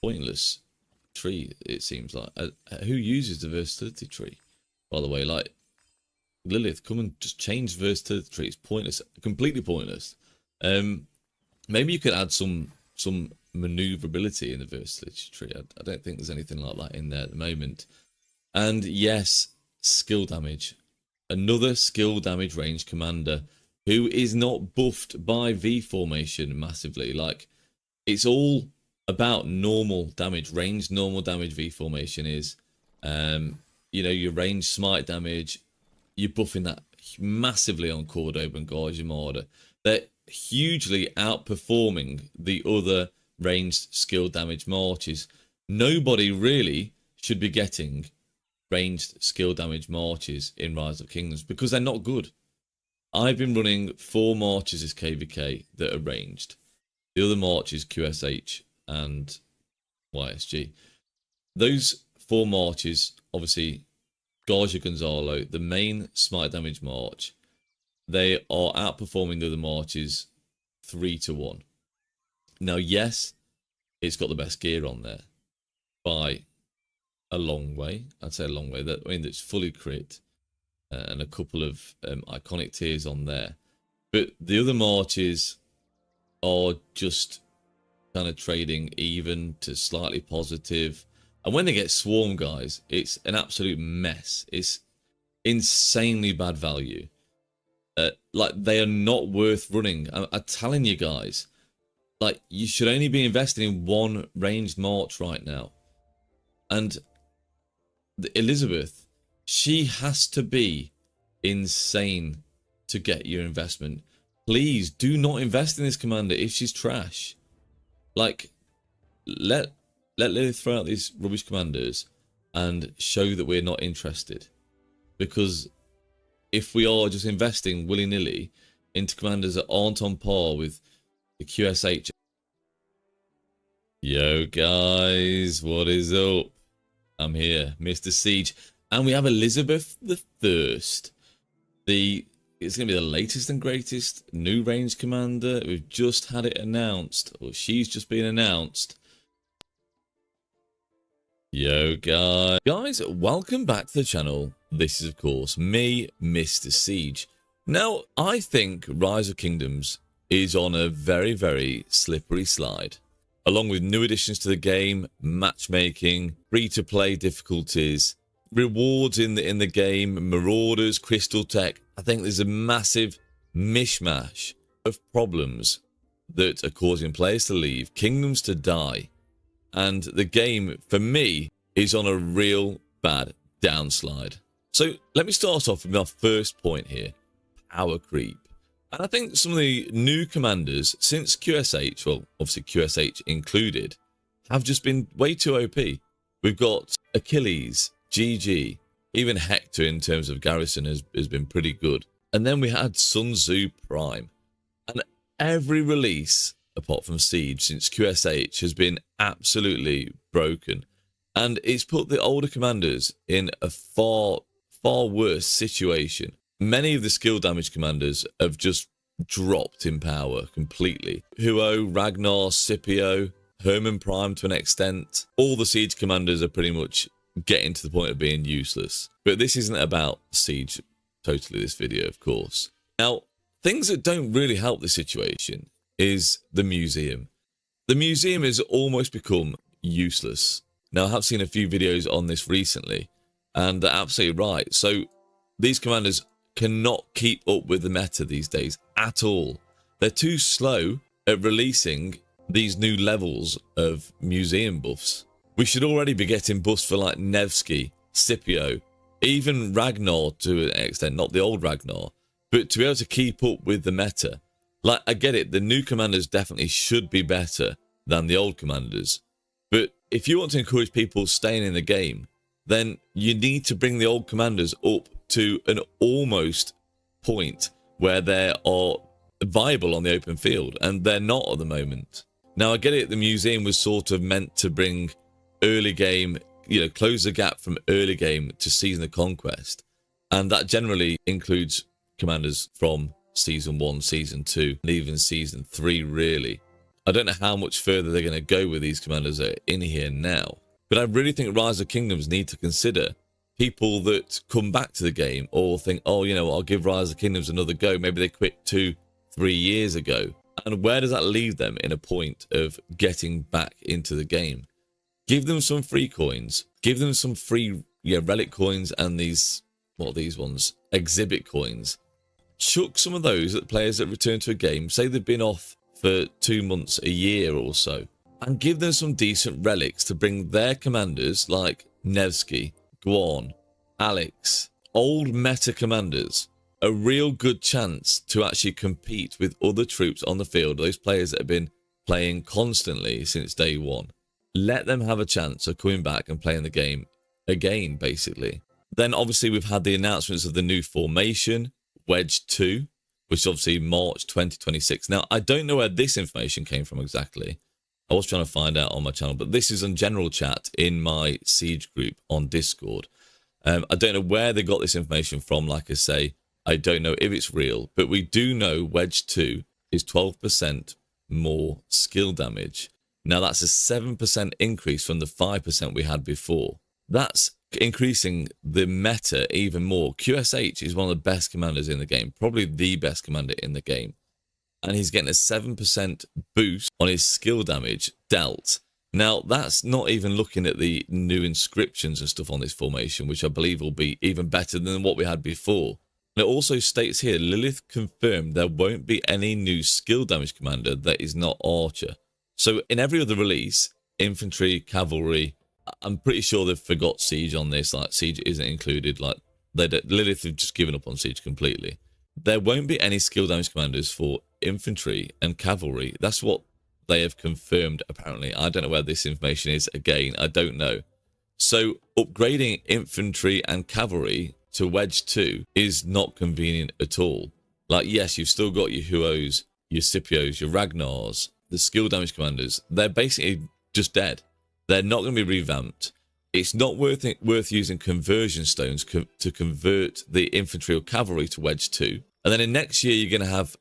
pointless tree, it seems like. Who uses the versatility tree, by the way? Like, Lilith, come and just change versatility tree. It's pointless, completely pointless. Maybe you could add some maneuverability in the versatility tree. I don't think there's anything like that in there at the moment. And yes, skill damage. Another skill damage range commander who is not buffed by V formation massively. Like, it's all about normal damage, ranged normal damage V formation is, you know, your ranged smite damage, you're buffing that massively on Cordoba and Gorge Armada. They're hugely outperforming the other ranged skill damage marches. Nobody really should be getting ranged skill damage marches in Rise of Kingdoms because they're not good. I've been running 4 marches as KVK that are ranged. The other marches QSH and YSG. Those 4 marches, obviously, Garja Gonzalo, the main smite damage march, they are outperforming the other marches 3-1. Now, yes, it's got the best gear on there by a long way. I'd say a long way. I mean, it's fully crit and a couple of iconic tiers on there. But the other marches are just kind of trading even to slightly positive. And when they get swarm, guys, it's an absolute mess. It's insanely bad value. Like, they are not worth running. I'm telling you guys, like, you should only be investing in 1 ranged march right now. And Elizabeth, she has to be insane to get your investment. Please do not invest in this commander if she's trash. Like, let Lily throw out these rubbish commanders and show that we're not interested. Because if we are just investing willy-nilly into commanders that aren't on par with the QSH. Yo guys, what is up? I'm here, Mr. Siege, and we have Elizabeth the Thirst. It's going to be the latest and greatest new range commander. We've just had it announced, or she's just been announced. Yo guys, welcome back to the channel. This is of course me, Mr. Siege. Now, I think Rise of Kingdoms is on a very, very slippery slide. Along with new additions to the game, matchmaking, free-to-play difficulties, rewards in the game, marauders, crystal tech. I think there's a massive mishmash of problems that are causing players to leave, kingdoms to die, and the game, for me, is on a real bad downslide. So let me start off with my first point here, power creep. And I think some of the new commanders since QSH, well, obviously QSH included, have just been way too OP. We've got Achilles, GG, even Hector in terms of garrison has been pretty good. And then we had Sun Tzu Prime. And every release, apart from Siege, since QSH has been absolutely broken. And it's put the older commanders in a far, far worse situation. Many of the skill damage commanders have just dropped in power completely. Huo, Ragnar, Scipio, Herman Prime to an extent. All the Siege commanders are pretty much getting to the point of being useless. But this isn't about Siege totally, this video, of course. Now, things that don't really help the situation is the museum. The museum has almost become useless. Now, I have seen a few videos on this recently, and they're absolutely right. So, these commanders cannot keep up with the meta these days at all. They're too slow at releasing these new levels of museum buffs. We should already be getting buffs for like Nevsky, Scipio, even Ragnar to an extent, not the old Ragnar, but to be able to keep up with the meta. Like, I get it, the new commanders definitely should be better than the old commanders, but if you want to encourage people staying in the game, then you need to bring the old commanders up to an almost point where they are viable on the open field, and they're not at the moment. Now, I get it, the museum was sort of meant to bring early game, you know, close the gap from early game to Season of Conquest, and that generally includes commanders from Season 1, Season 2, and even Season 3, really. I don't know how much further they're going to go with these commanders that are in here now, but I really think Rise of Kingdoms need to consider people that come back to the game or think, oh, you know what, I'll give Rise of Kingdoms another go. Maybe they quit 2-3 years ago. And where does that leave them in a point of getting back into the game? Give them some free coins. Give them some free relic coins and these, what are these ones? Exhibit coins. Chuck some of those at players that return to a game. Say they've been off for 2 months, a year or so. and give them some decent relics to bring their commanders like Nevsky, Guan, Alex, old meta commanders, a real good chance to actually compete with other troops on the field, those players that have been playing constantly since day one. Let them have a chance of coming back and playing the game again, basically. Then obviously we've had the announcements of the new formation, Wedge 2, which is obviously March 2026. Now, I don't know where this information came from exactly. I was trying to find out on my channel, but this is on general chat in my Siege group on Discord. I don't know where they got this information from. Like I say, I don't know if it's real, but we do know Wedge 2 is 12% more skill damage. Now, that's a 7% increase from the 5% we had before. That's increasing the meta even more. QSH is one of the best commanders in the game, probably the best commander in the game. And he's getting a 7% boost on his skill damage dealt. Now, that's not even looking at the new inscriptions and stuff on this formation, which I believe will be even better than what we had before. And it also states here, Lilith confirmed there won't be any new skill damage commander that is not Archer. So in every other release, infantry, cavalry, I'm pretty sure they've forgot Siege on this. Like, Siege isn't included. Like, Lilith have just given up on Siege completely. There won't be any skill damage commanders for infantry and cavalry. That's what they have confirmed, apparently. I don't know where this information is. Again, I don't know. So upgrading infantry and cavalry to Wedge 2 is not convenient at all. Like, yes, you've still got your Huos, your Scipios, your Ragnars, the skill damage commanders. They're basically just dead. They're not going to be revamped. It's not worth using conversion stones to convert the infantry or cavalry to Wedge 2. And then in next year, you're going to have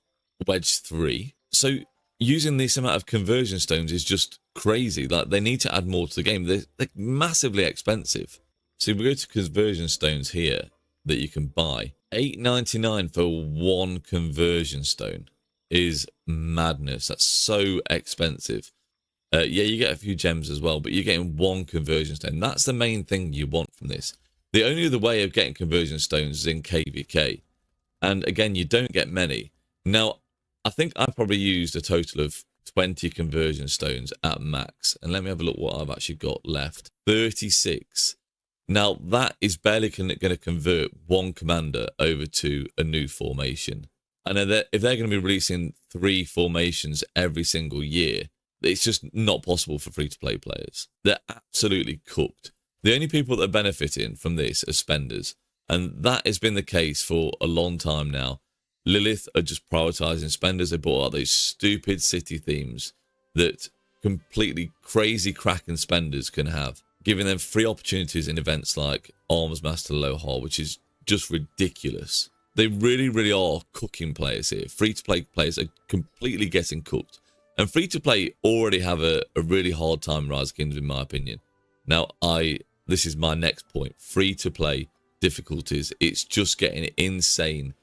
Wedge 3. So using this amount of conversion stones is just crazy. Like, they need to add more to the game. They're massively expensive. So if we go to conversion stones here that you can buy, $8.99 for one conversion stone is madness. That's so expensive. Yeah, you get a few gems as well, but you're getting one conversion stone. That's the main thing you want from this. The only other way of getting conversion stones is in KVK. And again, you don't get many. Now, I think I probably used a total of 20 conversion stones at max. And let me have a look what I've actually got left. 36. Now, that is barely going to convert one commander over to a new formation. And if they're going to be releasing 3 formations every single year, it's just not possible for free-to-play players. They're absolutely cooked. The only people that are benefiting from this are spenders. And that has been the case for a long time now. Lilith are just prioritizing spenders. They brought out those stupid city themes that completely crazy cracking spenders can have, giving them free opportunities in events like Arms Master Lohar, which is just ridiculous. They really, really are cooking players here. Free-to-play players are completely getting cooked. And free-to-play already have a really hard time Rise of Kingdoms, in my opinion. Now, this is my next point. Free-to-play difficulties. It's just getting insane.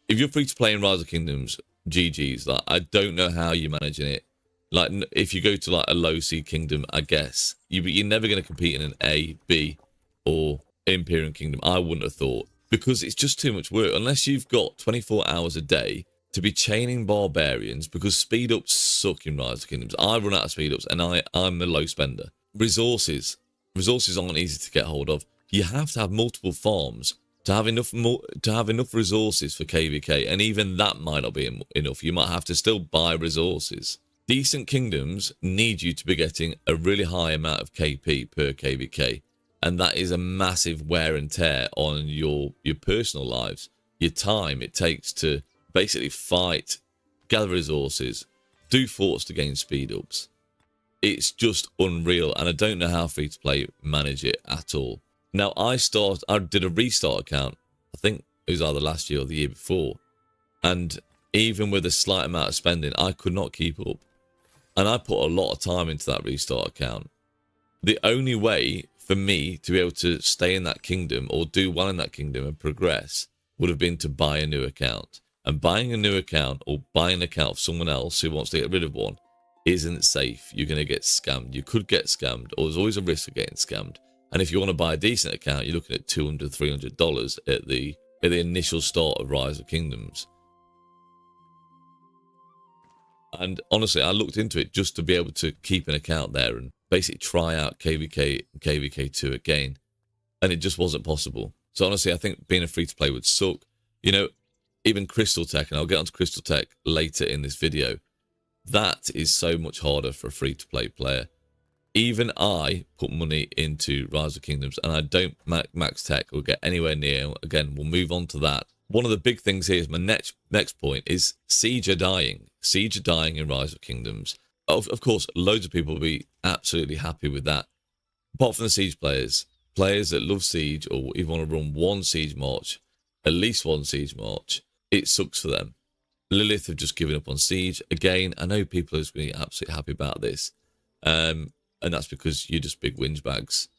If you're free-to-play in Rise of Kingdoms, GG's. Like, I don't know how you're managing it. Like, if you go to like a low-seed kingdom, I guess, you're never going to compete in an A, B, or Imperial Kingdom. I wouldn't have thought. Because it's just too much work. Unless you've got 24 hours a day to be chaining barbarians, because speed ups suck in Rise of Kingdoms. I run out of speed ups, and I'm a low spender. Resources aren't easy to get hold of. You have to have multiple farms to have enough resources for KVK, and even that might not be enough. You might have to still buy resources. Decent kingdoms need you to be getting a really high amount of KP per KVK, and that is a massive wear and tear on your personal lives, your time it takes to basically fight, gather resources, do forts to gain speed ups. It's just unreal, and I don't know how free to play manage it at all. Now, I did a restart account, I think it was either last year or the year before, and even with a slight amount of spending, I could not keep up. And I put a lot of time into that restart account. The only way for me to be able to stay in that kingdom or do well in that kingdom and progress would have been to buy a new account. And buying a new account or buying an account of someone else who wants to get rid of one isn't safe. You're going to get scammed. You could get scammed, or there's always a risk of getting scammed. And if you want to buy a decent account, you're looking at $200, $300 at the initial start of Rise of Kingdoms. And honestly, I looked into it just to be able to keep an account there and basically try out KVK and KVK2 again. And it just wasn't possible. So honestly, I think being a free-to-play would suck. You know, even Crystal Tech, and I'll get onto Crystal Tech later in this video, that is so much harder for a free-to-play player. Even I put money into Rise of Kingdoms, and I don't max tech or get anywhere near. Again, we'll move on to that. One of the big things here is my next point is Siege are dying. Siege are dying in Rise of Kingdoms. Of course, loads of people will be absolutely happy with that. Apart from the Siege players that love Siege or even want to run one Siege march, at least one Siege march, it sucks for them. Lilith have just given up on Siege. Again, I know people are going to be absolutely happy about this. And that's because you're just big whinge bags.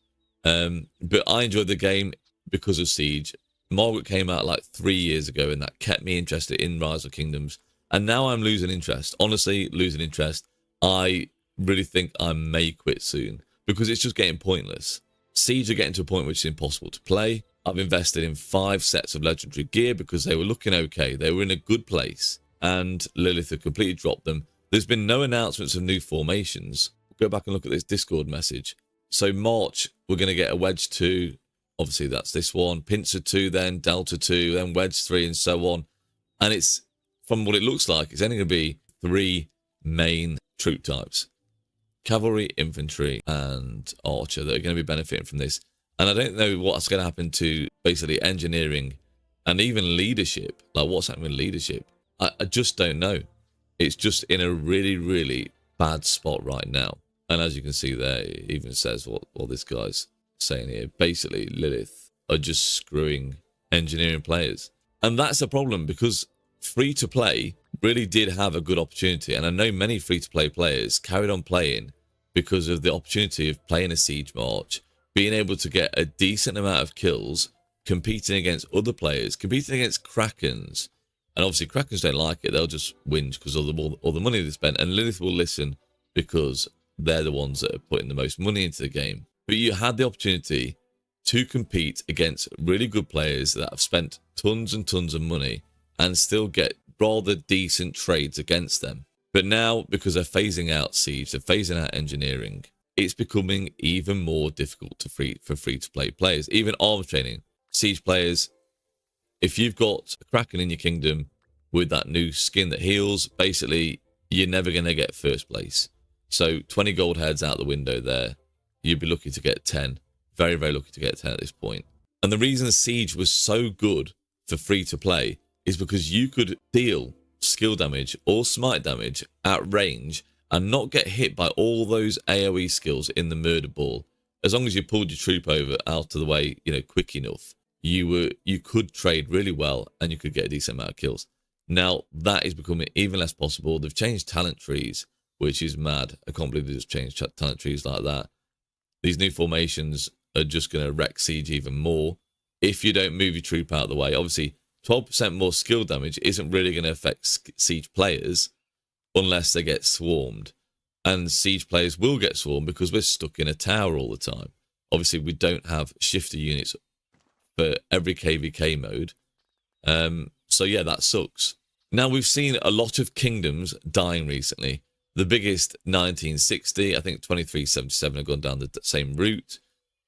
But I enjoyed the game because of Siege. Margaret came out like 3 years ago, and that kept me interested in Rise of Kingdoms. And now I'm losing interest. Honestly, losing interest. I really think I may quit soon because it's just getting pointless. Siege are getting to a point which is impossible to play. I've invested in 5 sets of legendary gear because they were looking okay. They were in a good place, and Lilith had completely dropped them. There's been no announcements of new formations. Go back and look at this Discord message. So March, we're going to get a Wedge 2. Obviously, that's this one. Pincer 2, then Delta 2, then Wedge 3, and so on. And it's, from what it looks like, it's only going to be 3 main troop types. Cavalry, infantry, and archer that are going to be benefiting from this. And I don't know what's going to happen to basically engineering and even leadership. Like, what's happening with leadership? I just don't know. It's just in a really, really bad spot right now. And as you can see there, it even says what this guy's saying here. Basically, Lilith are just screwing engineering players. And that's a problem because free-to-play really did have a good opportunity. And I know many free-to-play players carried on playing because of the opportunity of playing a Siege March, being able to get a decent amount of kills, competing against other players, competing against Krakens. And obviously, Krakens don't like it. They'll just whinge because of all the money they spent. And Lilith will listen because they're the ones that are putting the most money into the game. But you had the opportunity to compete against really good players that have spent tons and tons of money and still get rather decent trades against them. But now, because they're phasing out Siege, they're phasing out engineering, it's becoming even more difficult for free-to-play players. Even arms training. Siege players, if you've got a Kraken in your kingdom with that new skin that heals, basically, you're never going to get first place. So 20 gold heads out the window there. You'd be lucky to get 10. Very, very lucky to get 10 at this point. And the reason Siege was so good for free-to-play is because you could deal skill damage or smite damage at range and not get hit by all those AoE skills in the murder ball. As long as you pulled your troop over out of the way, quick enough, you could trade really well and you could get a decent amount of kills. Now, that is becoming even less possible. They've changed talent trees, which is mad. I can't believe they just changed talent trees like that. These new formations are just going to wreck Siege even more if you don't move your troop out of the way. Obviously, 12% more skill damage isn't really going to affect Siege players unless they get swarmed. And Siege players will get swarmed because we're stuck in a tower all the time. Obviously, we don't have shifter units for every KVK mode. So yeah, that sucks. Now, we've seen a lot of kingdoms dying recently. The biggest, 1960, I think 2377 have gone down the same route.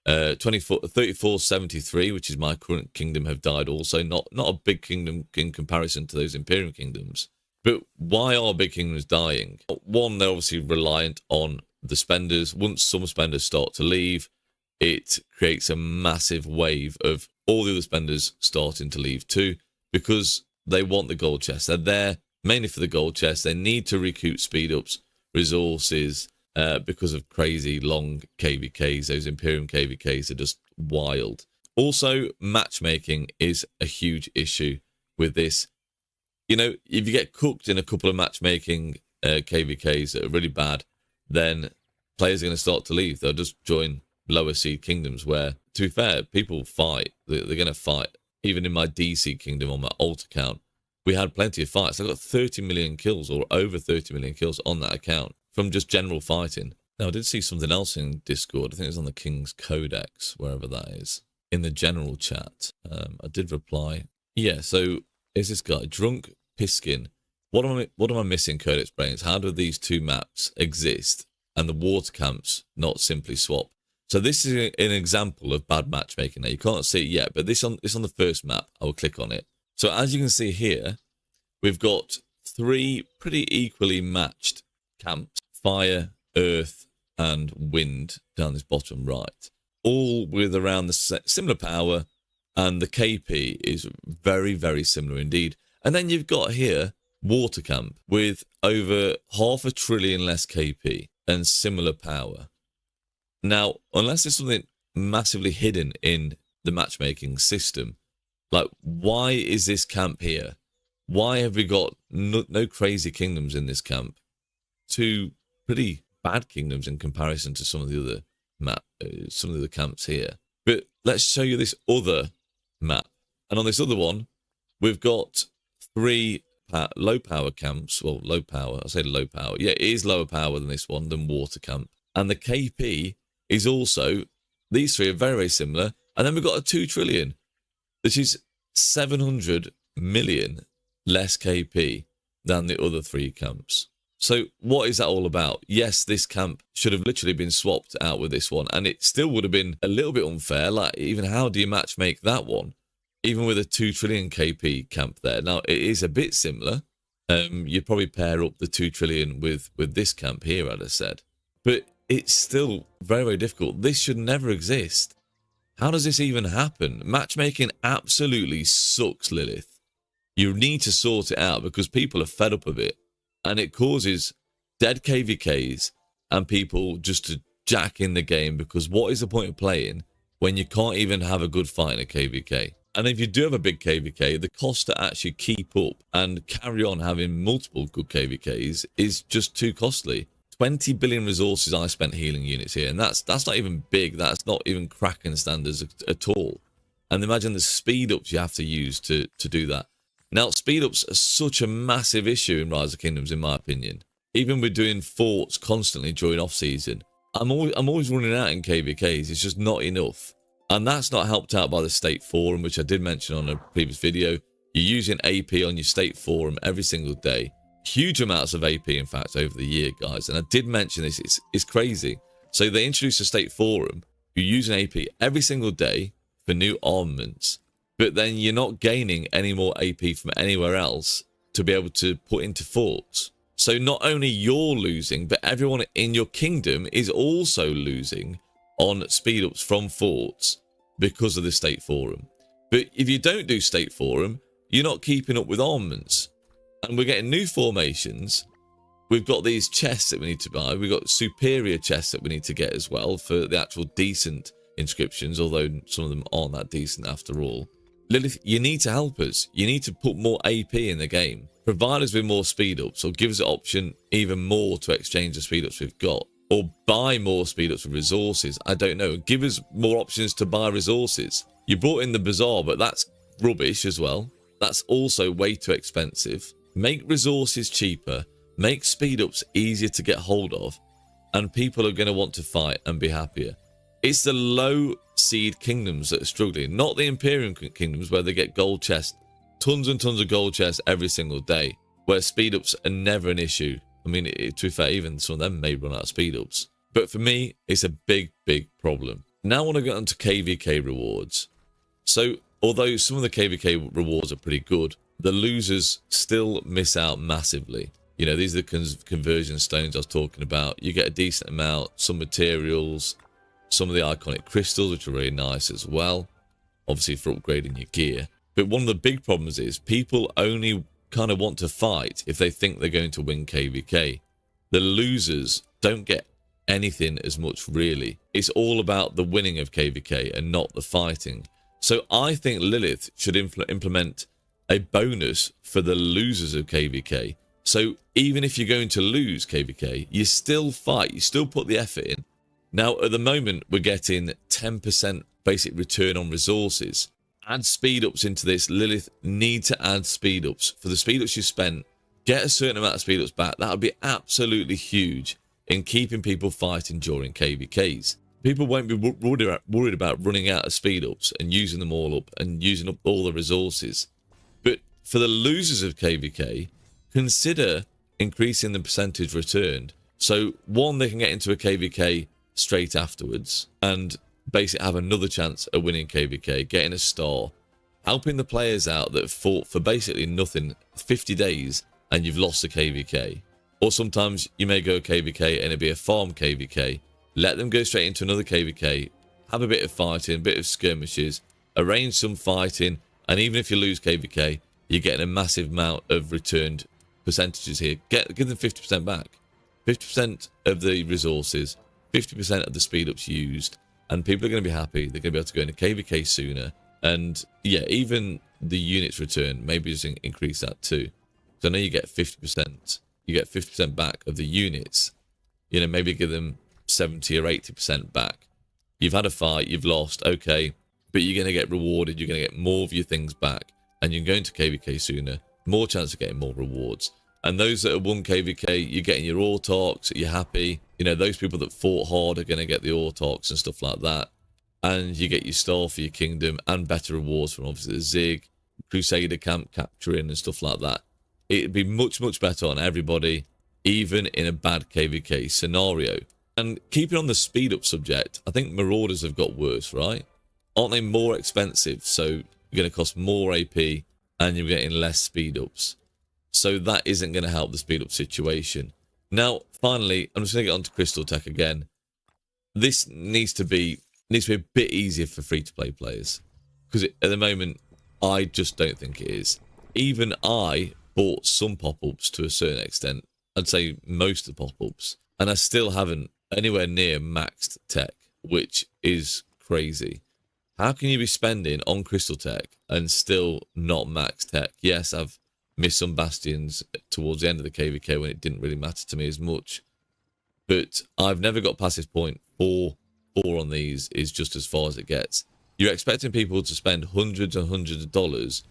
3473, which is my current kingdom, have died also. Not a big kingdom in comparison to those Imperial kingdoms. But why are big kingdoms dying? One, they're obviously reliant on the spenders. Once some spenders start to leave, it creates a massive wave of all the other spenders starting to leave too, because they want the gold chest. They're there mainly for the gold chest. They need to recoup speed ups, resources, because of crazy long KVKs. Those Imperium KVKs are just wild. Also, matchmaking is a huge issue with this. If you get cooked in a couple of matchmaking KVKs that are really bad, then players are going to start to leave. They'll just join lower seed kingdoms where, to be fair, people fight. They're going to fight. Even in my DC kingdom on my alt account, we had plenty of fights. I got 30 million kills or over 30 million kills on that account from just general fighting. Now, I did see something else in Discord. I think it was on the King's Codex, wherever that is, in the general chat. I did reply. Yeah, so is this guy, Drunk Piskin. What am I missing, Codex Brains? How do these two maps exist and the water camps not simply swap? So this is an example of bad matchmaking. Now you can't see it yet, but this on the first map. I will click on it. So as you can see here, we've got 3 pretty equally matched camps: fire, earth, and wind down this bottom right, all with around the similar power, and the KP is very, very similar indeed. And then you've got here water camp with over 500 billion less KP and similar power. Now, unless there's something massively hidden in the matchmaking system, like, why is this camp here? Why have we got no crazy kingdoms in this camp? 2 pretty bad kingdoms in comparison to some of the other camps here. But let's show you this other map. And on this other one, we've got 3 low power camps. Well, low power. I say low power. Yeah, it is lower power than this one, than water camp. And the KP is also, these 3 are very, very similar. And then we've got a 2 trillion, which is 700 million less KP than the other 3 camps. So what is that all about? Yes, this camp should have literally been swapped out with this one, and it still would have been a little bit unfair. Like, even how do you match make that one? Even with a 2 trillion KP camp there. Now, it is a bit similar. You'd probably pair up the 2 trillion with this camp here, as I said. But it's still very, very difficult. This should never exist. How does this even happen? Matchmaking absolutely sucks, Lilith. You need to sort it out because people are fed up of it. And it causes dead KVKs and people just to jack in the game, because what is the point of playing when you can't even have a good fight in a KVK? And if you do have a big KVK, the cost to actually keep up and carry on having multiple good KVKs is just too costly. 20 billion resources I spent healing units here, and that's not even big. That's not even Kraken standards at all. And imagine the speed ups you have to use to do that. Now, speed ups are such a massive issue in Rise of Kingdoms, in my opinion. Even with doing forts constantly during off season, I'm always running out in KVKs. It's just not enough. And that's not helped out by the state forum, which I did mention on a previous video. You're using AP on your state forum every single day. Huge amounts of AP, in fact, over the year, guys. And I did mention this. It's crazy. So they introduced a state forum. You're using AP every single day for new armaments. But then you're not gaining any more AP from anywhere else to be able to put into forts. So not only you're losing, but everyone in your kingdom is also losing on speed ups from forts because of the state forum. But if you don't do state forum, you're not keeping up with armaments. And we're getting new formations. We've got these chests that we need to buy. We've got superior chests that we need to get as well for the actual decent inscriptions, although some of them aren't that decent after all. Lilith, you need to help us. You need to put more AP in the game. Provide us with more speed ups, or give us an option even more to exchange the speed ups we've got. Or buy more speed ups with resources. I don't know. Give us more options to buy resources. You brought in the bazaar, but that's rubbish as well. That's also way too expensive. Make resources cheaper. Make speed ups easier to get hold of. And people are going to want to fight and be happier. It's the low seed kingdoms that are struggling, not the Imperium kingdoms where they get gold chests, tons and tons of gold chests every single day, where speed ups are never an issue. I mean, to be fair, even some of them may run out of speed ups. But for me, it's a big, big problem. Now I want to get onto KVK rewards. So, although some of the KVK rewards are pretty good, the losers still miss out massively. You know, these are the conversion stones I was talking about. You get a decent amount, some materials, some of the iconic crystals, which are really nice as well, obviously for upgrading your gear. But one of the big problems is people only kind of want to fight if they think they're going to win KVK. The losers don't get anything as much, really. It's all about the winning of KVK and not the fighting. So I think Lilith should implement a bonus for the losers of KVK. So even if you're going to lose KVK, you still fight, you still put the effort in. Now, at the moment, we're getting 10% basic return on resources. Add speed ups into this. Lilith need to add speed ups. For the speed ups you spent, get a certain amount of speed ups back. That would be absolutely huge in keeping people fighting during KVKs. People won't be worried about running out of speed ups and using them all up and using up all the resources. But for the losers of KVK, consider increasing the percentage returned. So one, they can get into a KVK straight afterwards and basically have another chance at winning KVK, getting a star, helping the players out that fought for basically nothing 50 days and you've lost a KVK. Or sometimes you may go KVK and it'll be a farm KVK. Let them go straight into another KVK, have a bit of fighting, a bit of skirmishes, arrange some fighting, and even if you lose KVK, you're getting a massive amount of returned percentages here. Give them 50% back. 50% of the resources, 50% of the speed ups used, and people are going to be happy. They're going to be able to go into KVK sooner. And yeah, even the units return, maybe just increase that too. So I know you get 50%. You get 50% back of the units. You know, maybe give them 70 or 80% back. You've had a fight, you've lost, okay, but you're going to get rewarded. You're going to get more of your things back, and you're going to KVK sooner. More chance of getting more rewards. And those that have won KVK, you're getting your autarchs, you're happy. You know, those people that fought hard are going to get the autarchs and stuff like that. And you get your star for your kingdom and better rewards from obviously the Zig, Crusader camp capturing and stuff like that. It'd be much, much better on everybody, even in a bad KVK scenario. And keeping on the speed up subject, I think Marauders have got worse, right? Aren't they more expensive? So you're going to cost more AP and you're getting less speed ups. So that isn't going to help the speed up situation. Now, finally, I'm just going to get on to Crystal Tech again. This needs to be a bit easier for free-to-play players. Because at the moment, I just don't think it is. Even I bought some pop-ups to a certain extent. I'd say most of the pop-ups. And I still haven't anywhere near maxed tech, which is crazy. How can you be spending on Crystal Tech and still not max tech? Yes, I've missed some bastions towards the end of the KVK when it didn't really matter to me as much. But I've never got past this point. Four on these is just as far as it gets. You're expecting people to spend hundreds and hundreds of dollars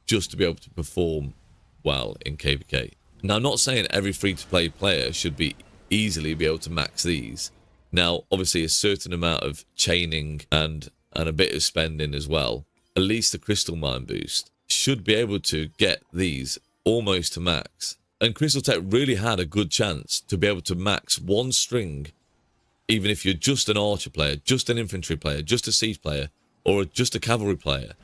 just to be able to perform well in KVK. Now, I'm not saying every free-to-play player should be easily be able to max these. Now, obviously, a certain amount of chaining and a bit of spending as well, at least the Crystal Mine boost, should be able to get these almost to max. And Crystal Tech really had a good chance to be able to max one string, even if you're just an archer player, just an infantry player, just a siege player, or just a cavalry player.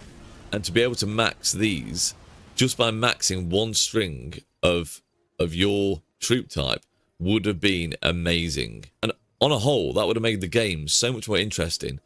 And to be able to max these just by maxing one string of your troop type would have been amazing. And on a whole, that would have made the game so much more interesting.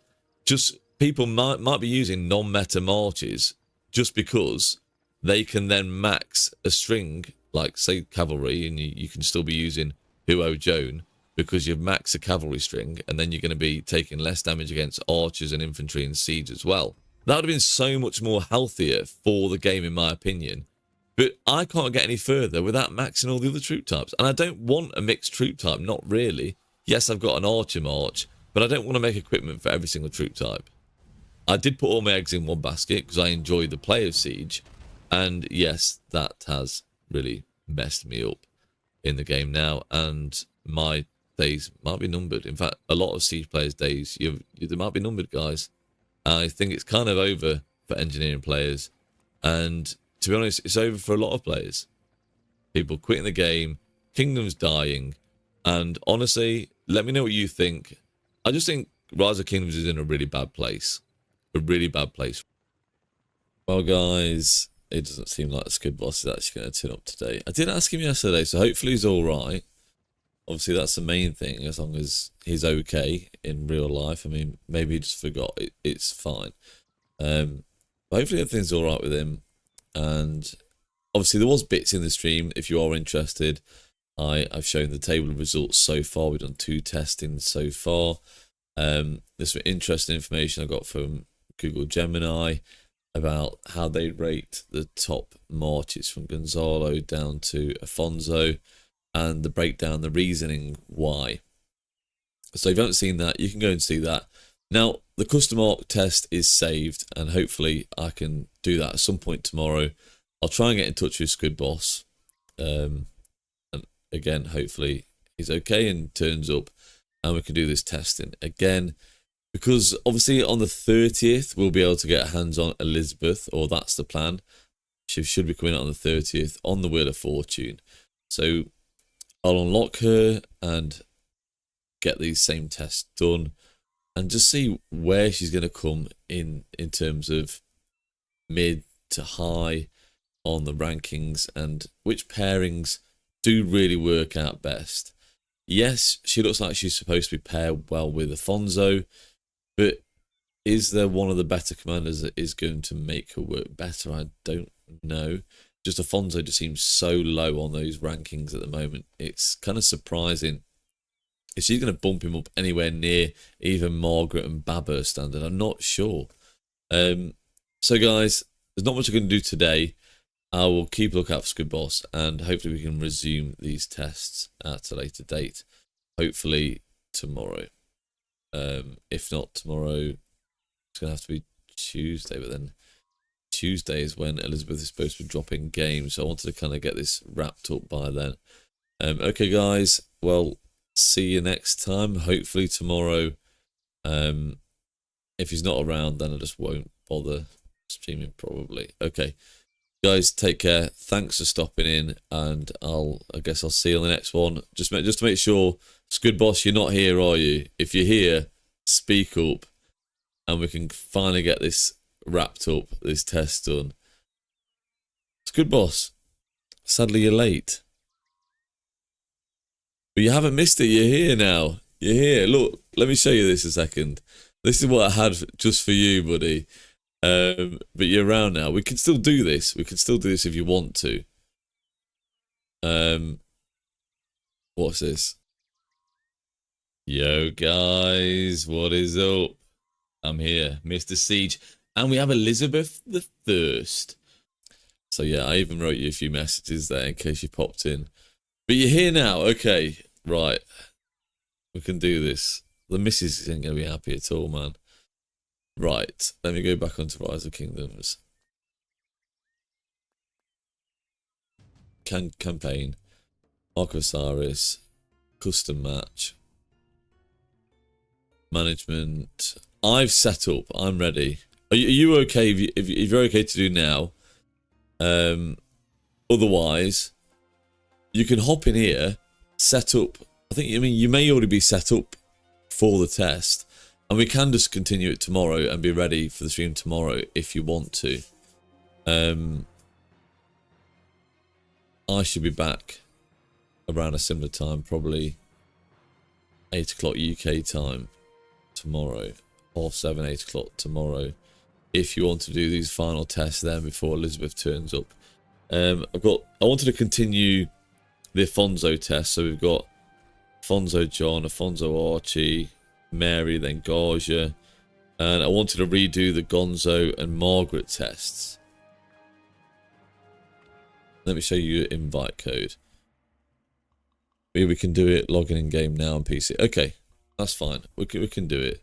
Just people might be using non-meta marches just because they can then max a string, like say cavalry, and you can still be using Huo Joan because you've maxed a cavalry string, and then you're going to be taking less damage against archers and infantry and siege as well. That would have been so much more healthier for the game, in my opinion. But I can't get any further without maxing all the other troop types. And I don't want a mixed troop type, not really. Yes, I've got an archer march, but I don't want to make equipment for every single troop type. I did put all my eggs in one basket because I enjoy the play of Siege. And yes, that has really messed me up in the game now. And my days might be numbered. In fact, a lot of Siege players' days, they might be numbered, guys. I think it's kind of over for engineering players. And to be honest, it's over for a lot of players. People quitting the game, kingdoms dying. And honestly, let me know what you think. I just think Rise of Kingdoms is in a really bad place. A really bad place. Well, guys, it doesn't seem like the Squid Boss is actually going to turn up today. I did ask him yesterday, so hopefully he's all right. Obviously, that's the main thing, as long as he's okay in real life. I mean, maybe he just forgot. It's fine. But hopefully everything's all right with him. And obviously, there was bits in the stream. If you are interested, I've shown the table of results so far. We've done 2 testings so far. There's some interesting information I got from Google Gemini about how they rate the top marches from Gonzalo down to Afonso, and the breakdown, the reasoning why. So if you haven't seen that, you can go and see that. Now, the custom arc test is saved, and hopefully I can do that at some point tomorrow. I'll try and get in touch with Squid Boss. And again, hopefully he's okay and turns up, and we can do this testing again. Because obviously on the 30th, we'll be able to get hands on Elizabeth, or that's the plan. She should be coming out on the 30th on the Wheel of Fortune. So I'll unlock her and get these same tests done and just see where she's going to come in terms of mid to high on the rankings and which pairings do really work out best. Yes, she looks like she's supposed to be paired well with Afonso, but is there one of the better commanders that is going to make her work better? I don't know. Just Afonso just seems so low on those rankings at the moment. It's kind of surprising. If she's going to bump him up anywhere near even Margaret and Babur standard, I'm not sure. So guys, there's not much I can do today. I will keep a lookout for Squid Boss, and hopefully we can resume these tests at a later date. Hopefully tomorrow. If not tomorrow, it's going to have to be Tuesday, but then Tuesday is when Elizabeth is supposed to be dropping games, so I wanted to kind of get this wrapped up by then. Okay guys, well, see you next time, hopefully tomorrow. If he's not around, then I just won't bother streaming probably. Okay guys, take care, thanks for stopping in, and I guess I'll see you on the next one. Just to make sure, Squid Boss, you're not here, are you? If you're here, speak up and we can finally get this wrapped up, this test done. Squid Boss, sadly you're late, but you haven't missed it. You're here now. You're here. Look, let me show you this a second. This is what I had just for you, buddy. But you're around now. We can still do this. We can still do this if you want to. What's this? Yo, guys, what is up? I'm here, Mr. Siege, and we have Elizabeth the First. So yeah, I even wrote you a few messages there in case you popped in. But you're here now. Okay, right. We can do this. The missus isn't going to be happy at all, man. Right, let me go back onto Rise of Kingdoms. Campaign. Ark of Osiris. Custom match. Management. I've set up. I'm ready. Are you okay if you're okay to do now? Otherwise, you can hop in here, set up. I mean, you may already be set up for the test. And we can just continue it tomorrow and be ready for the stream tomorrow if you want to. I should be back around a similar time, probably 8 o'clock UK time tomorrow. 7, 8 o'clock tomorrow. If you want to do these final tests then before Elizabeth turns up. I wanted to continue the Afonso test. So we've got Afonso John, Afonso Archie, Mary, then Garja, and I wanted to redo the Gonzo and Margaret tests. Let me show you your invite code. Maybe we can do it logging in game now on PC. Okay, that's fine. We can do it.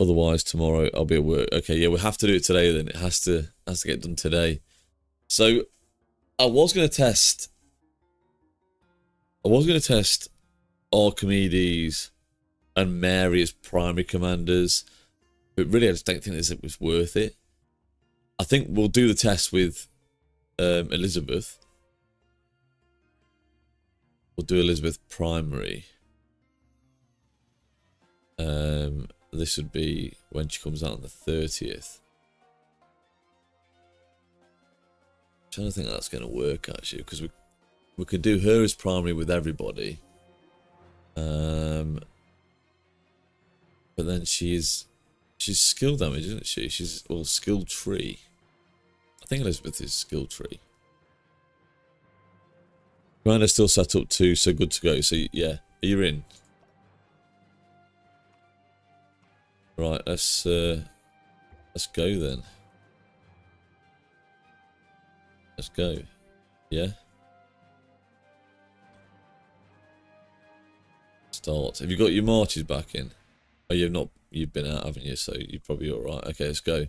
Otherwise, tomorrow I'll be at work. Okay, yeah, we have to do it today. Then it has to get done today. So I was going to test Archimedes and Mary as primary commanders, but really I just don't think it was worth it. I think we'll do the test with Elizabeth. We'll do Elizabeth primary. This would be when she comes out on the 30th. I'm trying to think that's going to work actually, because we could do her as primary with everybody. But then she's skill damage, isn't she? She's skill tree. I think Elizabeth is skill tree. Commander's still set up too, so good to go. So yeah, you're in. Right, let's go then. Let's go. Yeah. Start. Have you got your marches back in? Oh, you've been out, haven't you? So you're probably alright. Okay, let's go.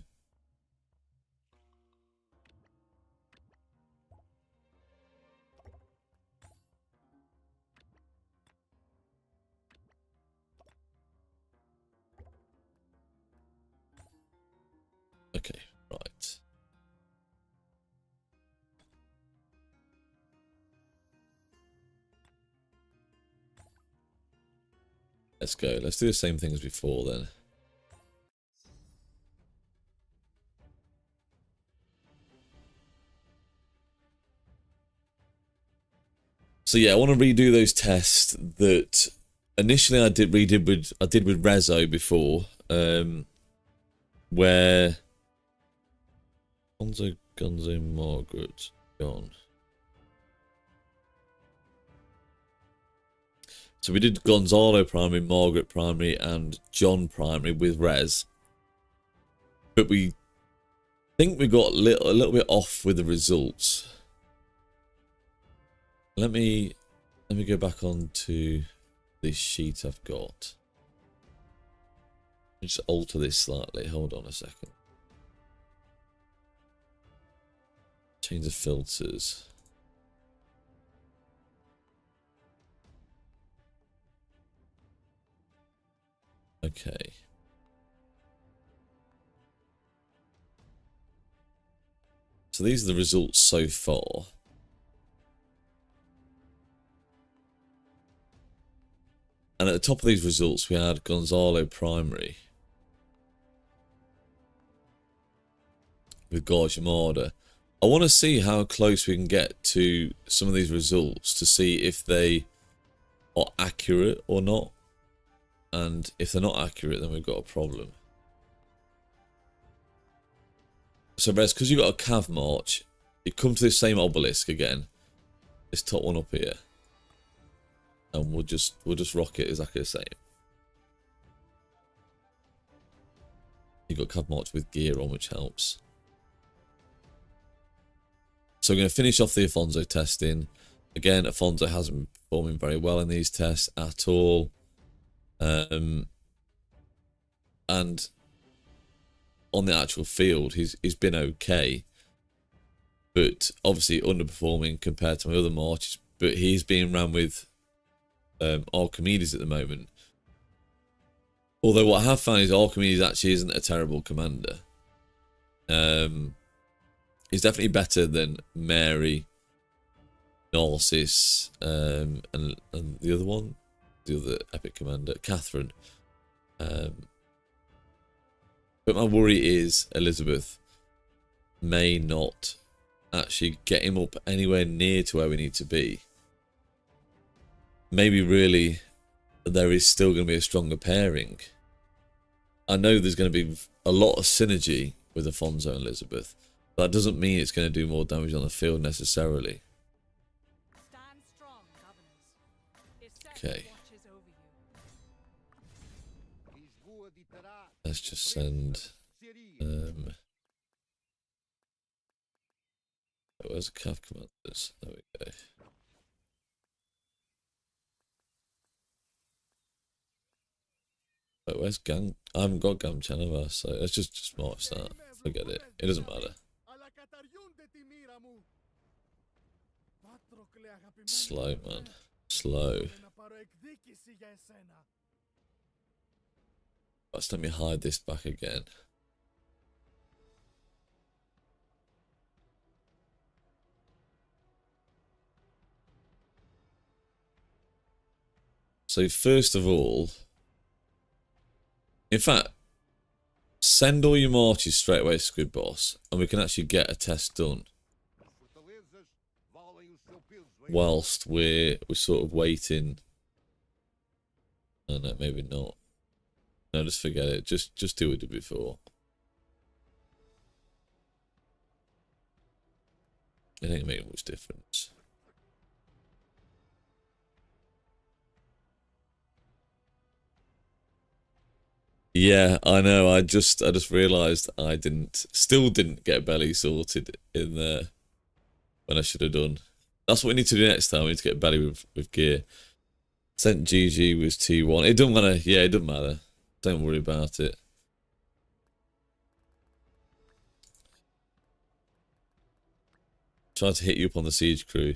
Okay, right. Let's go. Let's do the same thing as before then. So yeah, I want to redo those tests that initially I did with Rezo before, where Gonzo, Margaret, John. So we did Gonzalo primary, Margaret primary, and John primary with Rez. But we think we got a little bit off with the results. Let me go back onto this sheet I've got. Just alter this slightly. Hold on a second. Change the filters. Okay. So these are the results so far. And at the top of these results, we had Gonzalo primary with Gorge Yamada. I want to see how close we can get to some of these results to see if they are accurate or not. And if they're not accurate, then we've got a problem. So, Rez, because you've got a Cav March, you come to this same obelisk again. This top one up here. And we'll just rock it exactly the same. You've got Cav March with gear on, which helps. So we're going to finish off the Afonso testing. Again, Afonso hasn't been performing very well in these tests at all. And on the actual field, he's been okay. But obviously underperforming compared to my other marches. But he's being ran with Archimedes at the moment. Although what I have found is Archimedes actually isn't a terrible commander. He's definitely better than Mary, Narcissus, and the other one, the other epic commander, Catherine. But my worry is Elizabeth may not actually get him up anywhere near to where we need to be. Maybe really there is still going to be a stronger pairing. I know there's going to be a lot of synergy with Afonso and Elizabeth. But that doesn't mean it's going to do more damage on the field necessarily. Okay. Let's just send... where's the Cav commanders? There we go. Wait, where's Gang? I haven't got Gamchan have I? So let's just march that. Forget it. It doesn't matter. Slow, man. Slow. Let's let me hide this back again. So first of all, in fact, send all your marches straight away to Squid Boss, and we can actually get a test done. Whilst we're sort of waiting. Oh no, maybe not. No, just forget it. Just do what we did before. It ain't making much difference. Yeah, I know. I just realised I still didn't get belly sorted in there when I should have done. That's what we need to do next time. We need to get belly with gear. Sent GG was T1. It doesn't matter. Yeah, it doesn't matter. Don't worry about it. Tried to hit you up on the siege crew.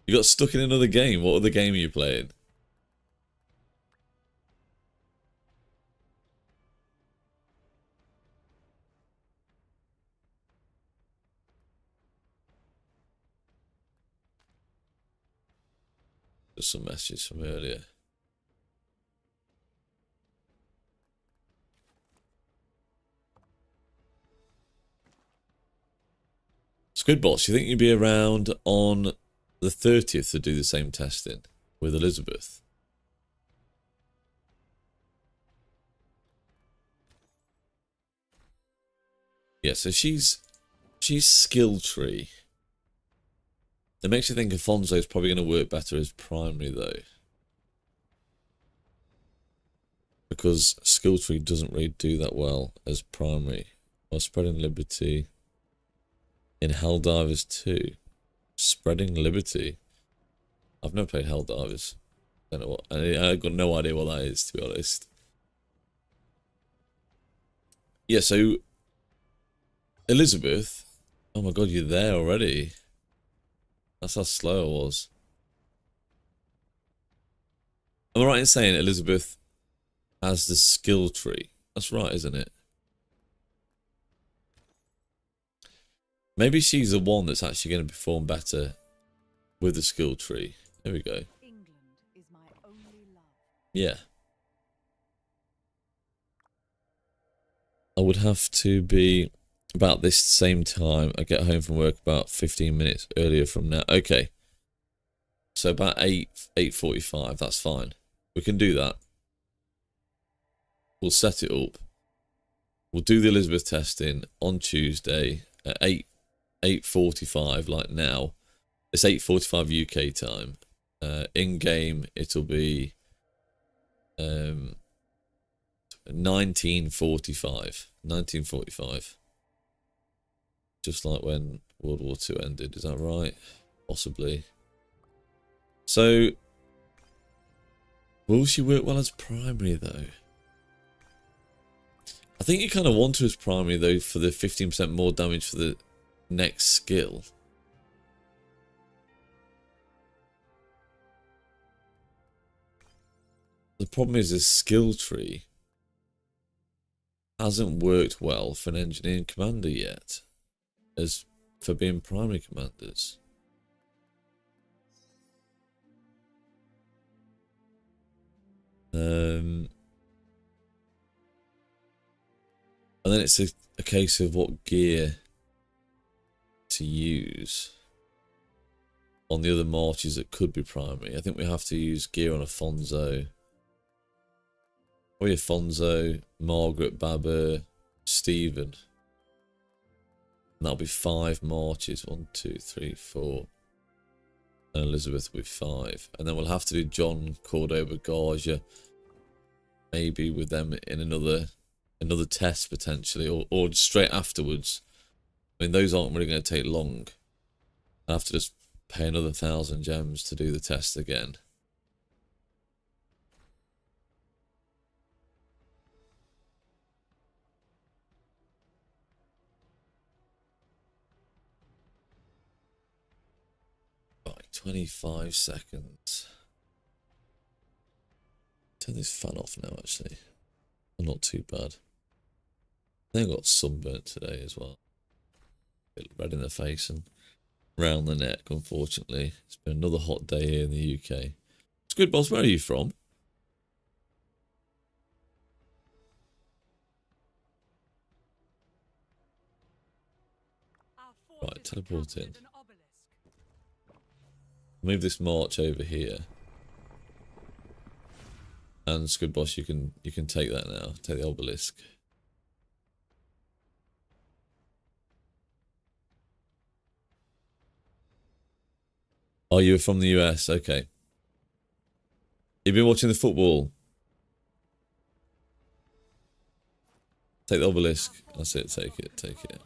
You got stuck in another game. What other game are you playing? Just some messages from earlier. Squidbots, you think you'd be around on the 30th to do the same testing with Elizabeth? Yeah, so she's skill tree. It makes you think Afonso is probably going to work better as primary though, because skill tree doesn't really do that well as primary. Or spreading liberty in Helldivers 2. Spreading liberty. I've never played Helldivers. I don't know what. I've got no idea what that is, to be honest. Yeah, so Elizabeth. Oh my god, you're there already. That's how slow I was. Am I right in saying Elizabeth has the skill tree? That's right, isn't it? Maybe she's the one that's actually going to perform better with the skill tree. There we go. England is my only love. Yeah. I would have to be about this same time. I get home from work about 15 minutes earlier from now. Okay. So about 8:45, that's fine. We can do that. We'll set it up. We'll do the Elizabeth testing on Tuesday at 8:45, like now. It's 8:45 UK time. In game, it'll be 1945. 1945. Just like when World War II ended. Is that right? Possibly. So, will she work well as primary though? I think you kind of want her as primary though for the 15% more damage for the next skill. The problem is this skill tree hasn't worked well for an engineering commander yet, as for being primary commanders. And then it's a case of what gear to use on the other marches that could be primary. I think we have to use gear on Afonso. Probably Afonso, Margaret, Baba, Stephen. And that'll be 5 marches. 1, 2, 3, 4. And Elizabeth will be 5. And then we'll have to do John, Cordoba, Garja. Maybe with them in another test potentially, or straight afterwards. I mean, those aren't really going to take long. I have to just pay another 1,000 gems to do the test again. Right, 25 seconds. Turn this fan off now, actually. Not too bad. I think I got sunburnt today as well. A bit red in the face and round the neck, unfortunately. It's been another hot day here in the UK. Squid Boss, where are you from? Right, teleport in. Move this march over here. And Squid Boss, you can take that now. Take the obelisk. Oh, you were from the US, okay. You've been watching the football. Take the obelisk. That's it, take it, take it.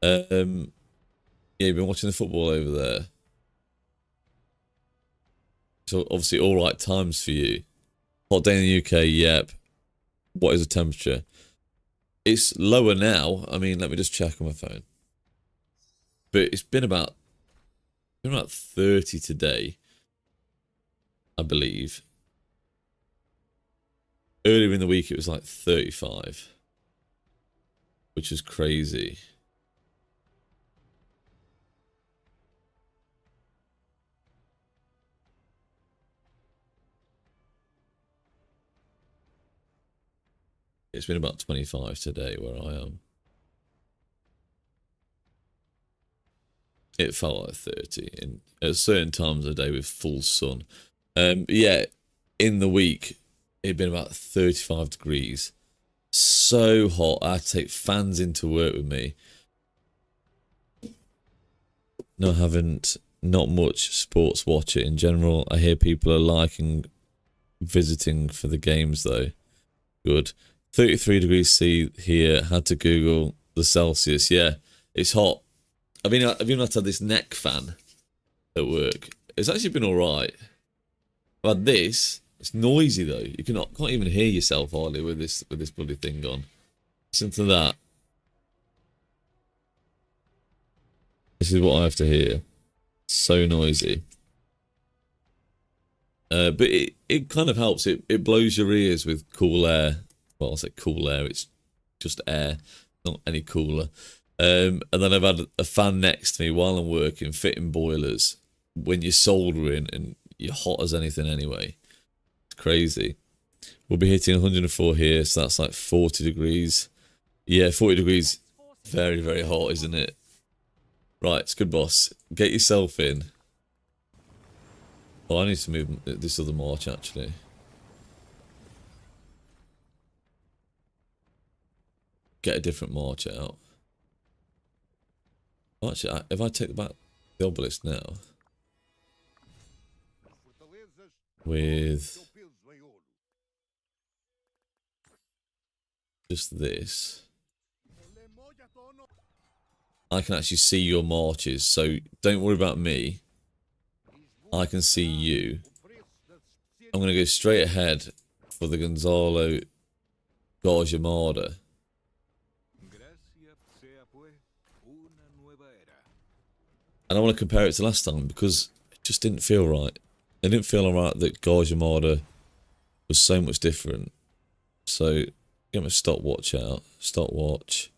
Yeah, you've been watching the football over there. So obviously all right times for you. Hot day in the UK, yep. What is the temperature? It's lower now. I mean, let me just check on my phone. But it's been about 30 today, I believe. Earlier in the week it was like 35, which is crazy. It's been about 25 today where I am. It felt like 30 at certain times of the day with full sun. Yeah, in the week, it'd been about 35 degrees. So hot, I had to take fans into work with me. Not much sports watcher in general. I hear people are liking visiting for the games though. Good. 33 degrees C here. Had to Google the Celsius. Yeah, it's hot. I've even had to have this neck fan at work. It's actually been alright. But this, it's noisy though. You can't even hear yourself hardly with this bloody thing on. Listen to that. This is what I have to hear. So noisy. But it kind of helps. It blows your ears with cool air. Well, I'll say cool air. It's just air, not any cooler. And then I've had a fan next to me while I'm working, fitting boilers. When you're soldering and you're hot as anything anyway. It's crazy. We'll be hitting 104 here, so that's like 40 degrees. Yeah, 40 degrees. Very, very hot, isn't it? Right, it's good, boss. Get yourself in. Oh, I need to move this other march, actually. Get a different march out. Oh, actually, if I take back the obelisk now, with just this, I can actually see your marches, so don't worry about me. I can see you. I'm going to go straight ahead for the Gonzalo Garjamada. And I want to compare it to last time because it just didn't feel right. It didn't feel alright that Garjamada was so much different. So, get my stopwatch out. Stopwatch.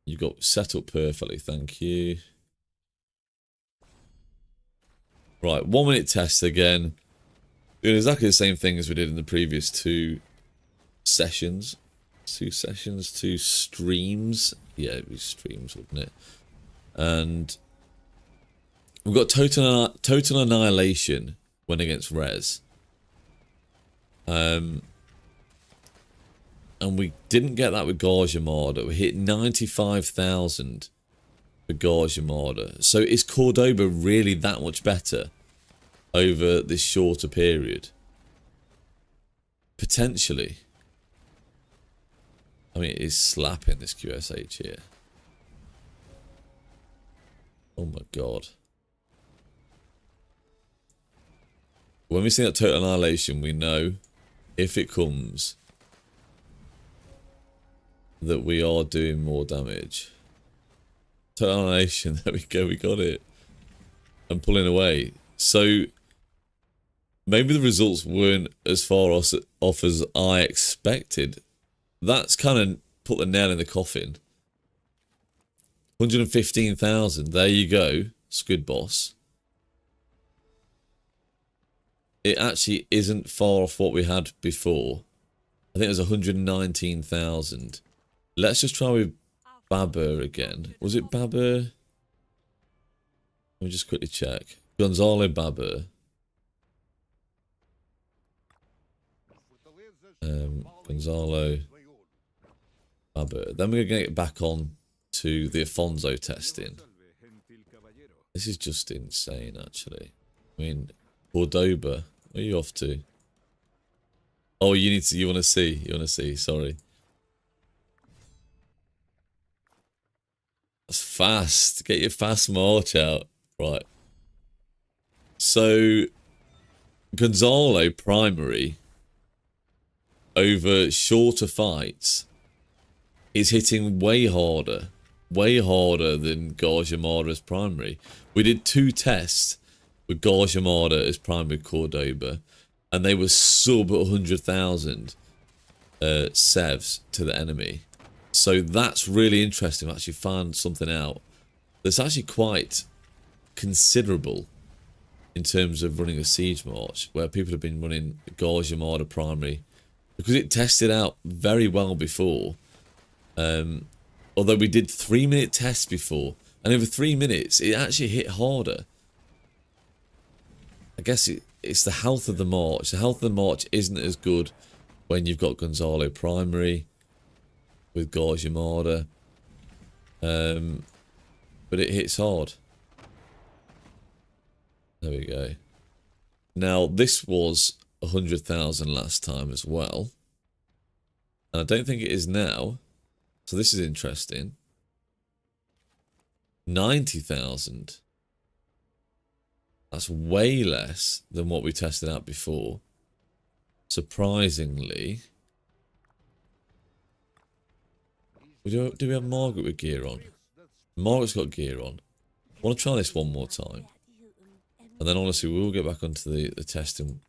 You've got set up perfectly, thank you. Right, 1 minute test again. Doing exactly the same thing as we did in the previous two sessions. Two streams. Yeah, it'd be streams, wouldn't it? And we've got total annihilation when against res. And we didn't get that with Garjamada. We hit 95,000 for Garjamada. So is Cordoba really that much better over this shorter period? Potentially. I mean, it is slapping this QSH here. Oh my god. When we see that total annihilation, we know if it comes that we are doing more damage. Total annihilation, there we go, we got it. I'm pulling away. So maybe the results weren't as far off as I expected. That's kind of put the nail in the coffin. 115,000, there you go, Squid Boss. It actually isn't far off what we had before. I think it was 119,000. Let's just try with Babur again. Was it Babur? Let me just quickly check. Gonzalo Babur. Gonzalo Babur. Then we're going to get back on to the Afonso testing. This is just insane, actually. I mean, Cordoba, where are you off to? Oh, you want to see, sorry. That's fast. Get your fast march out. Right. So, Gonzalo primary over shorter fights is hitting way harder than Garjamada's primary. We did 2 tests with Garjamada as primary Cordoba, and they were sub 100,000 sevs to the enemy. So that's really interesting. I've actually found something out that's actually quite considerable in terms of running a siege march, where people have been running Garjamada primary because it tested out very well before. Although we did 3-minute tests before And over 3 minutes, it actually hit harder. I guess it's the health of the march. The health of the march isn't as good when you've got Gonzalo primary with Gorge Yamada. But it hits hard. There we go. Now, this was 100,000 last time as well. And I don't think it is now. So this is interesting. 90,000. That's way less than what we tested out before. Surprisingly. Do we have Margaret with gear on? Margaret's got gear on. I want to try this one more time. And then honestly, we'll get back onto the testing.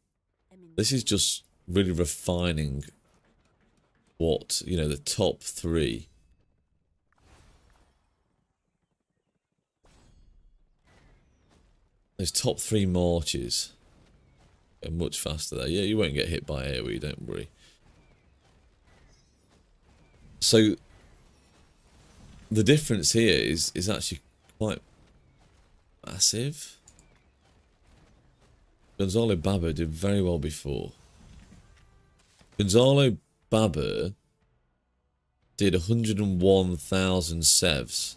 This is just really refining what, you know, the top 3. Those top 3 marches are much faster there. Yeah, you won't get hit by AoE, don't worry. So the difference here is actually quite massive. Gonzalo Baba did very well before. Gonzalo Baba did 101,000 sevs.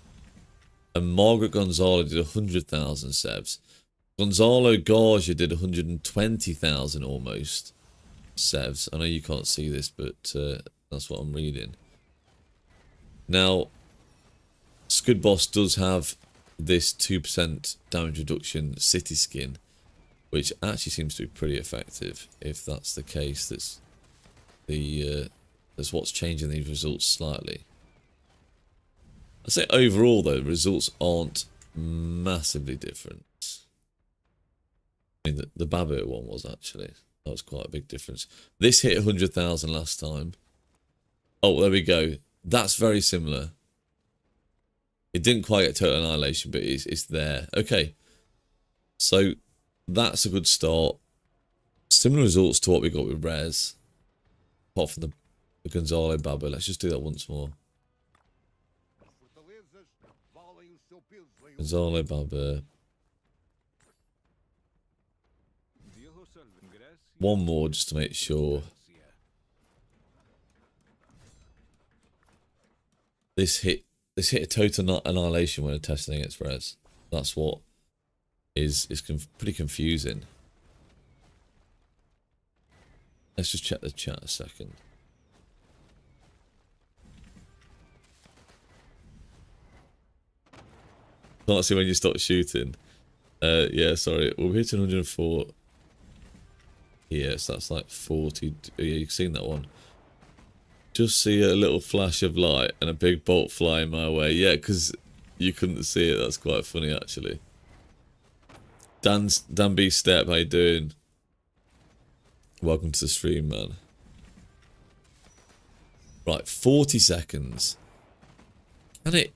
And Margaret Gonzalo did 100,000 sevs. Gonzalo Garja did 120,000 almost sevs. I know you can't see this, but that's what I'm reading. Now, Scud Boss does have this 2% damage reduction city skin, which actually seems to be pretty effective. If that's the case, that's what's changing these results slightly. I'd say overall though, the results aren't massively different. I mean, the Babur one was actually. That was quite a big difference. This hit 100,000 last time. Oh, there we go. That's very similar. It didn't quite get total annihilation, but it's there. Okay. So, that's a good start. Similar results to what we got with Rez. Apart from the Gonzalo Babur. Let's just do that once more. Gonzalo Babur. One more just to make sure. This hit a total annihilation when testing against Rez. That's what is pretty confusing. Let's just check the chat a second. Can't see when you stop shooting. Yeah, sorry. We're hitting 104. Yes, that's like 40. Yeah, you've seen that one. Just see a little flash of light and a big bolt flying my way. Yeah, because you couldn't see it. That's quite funny, actually. Dan B Step, how you doing? Welcome to the stream, man. Right, 40 seconds. And it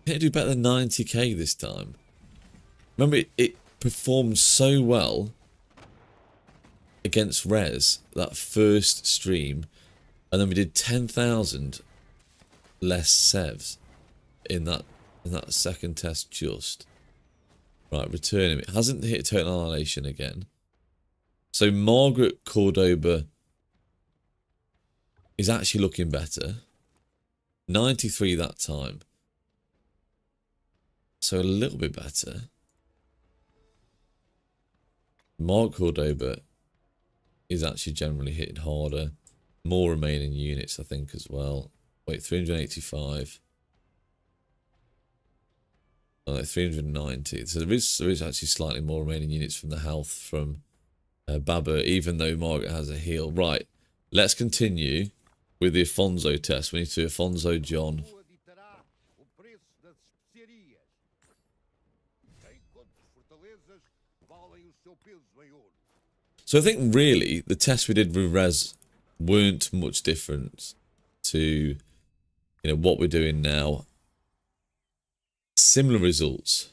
do better than 90k this time. Remember, it performed so well against Rez, that first stream, and then we did 10,000 less sevs in that second test just. Right, return him. It hasn't hit total annihilation again. So Margaret Cordoba is actually looking better. 93 that time. So a little bit better. Mark Cordoba is actually generally hitting harder. More remaining units, I think, as well. Wait, 385. Oh, no, 390. So there is actually slightly more remaining units from the health from Baba, even though Margaret has a heal. Right, let's continue with the Afonso test. We need to do Afonso John. So I think really the tests we did with Rez weren't much different to, you know, what we're doing now. Similar results.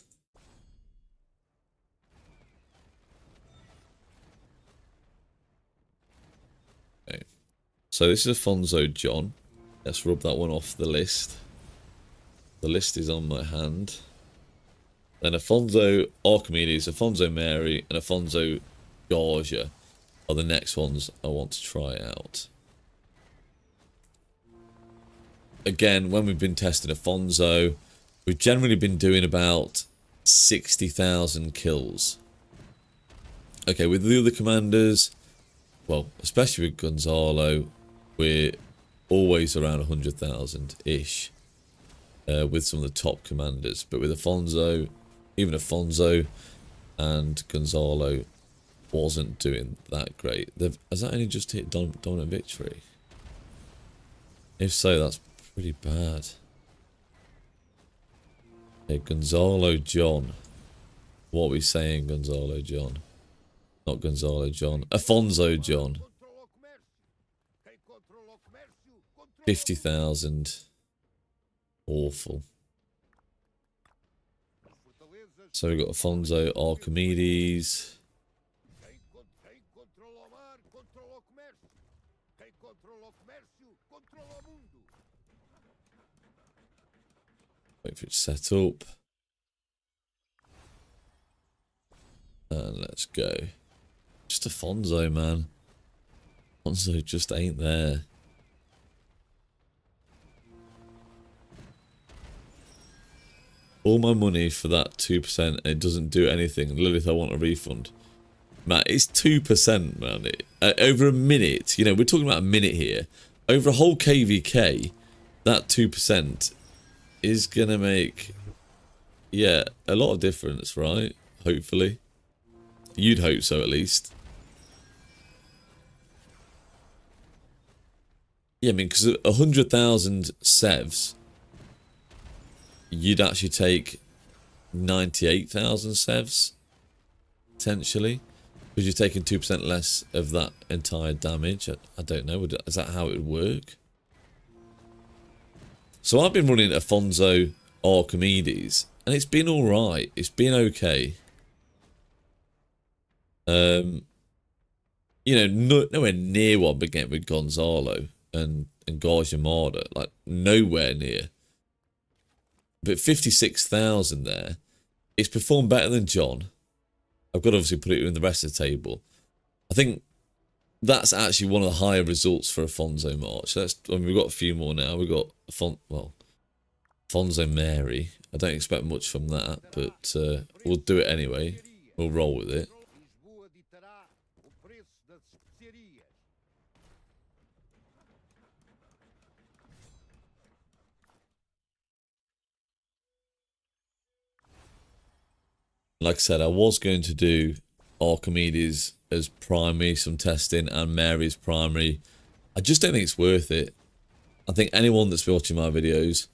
Okay. So this is Afonso John. Let's rub that one off the list. The list is on my hand. Then Afonso Archimedes, Afonso Mary, and Afonso Garja are the next ones I want to try out. Again, when we've been testing Afonso, we've generally been doing about 60,000 kills. Okay, with the other commanders, well, especially with Gonzalo, we're always around 100,000-ish with some of the top commanders. But with Afonso, even Afonso and Gonzalo wasn't doing that great. Has that only just hit dominant victory? If so, that's pretty bad. Okay, Gonzalo John. What are we saying, Gonzalo John? Not Gonzalo John. Afonso John. 50,000. Awful. So we've got Afonso Archimedes. Wait for it to set up. And let's go. Just Afonso, man. Afonso just ain't there. All my money for that 2% and it doesn't do anything. Lilith, I want a refund. Man, it's 2%, man. Over a minute. You know, we're talking about a minute here. Over a whole KVK, that 2% is going to make, yeah, a lot of difference, right? Hopefully. You'd hope so, at least. Yeah, I mean, because 100,000 sevs, you'd actually take 98,000 sevs, potentially. Because you're taking 2% less of that entire damage. I don't know. Is that how it would work? So I've been running Afonso Archimedes, and it's been alright. It's been okay. You know, nowhere near what I'm getting with Gonzalo and Garjamada. Like, nowhere near. But 56,000 there. It's performed better than John. I've got to obviously put it in the rest of the table. I think that's actually one of the higher results for Afonso March. We've got a few more now. We've got Afonso Mary. I don't expect much from that, but we'll do it anyway. We'll roll with it. Like I said, I was going to do Archimedes as primary, some testing, and Mary's primary. I just don't think it's worth it. I think anyone that's watching my videos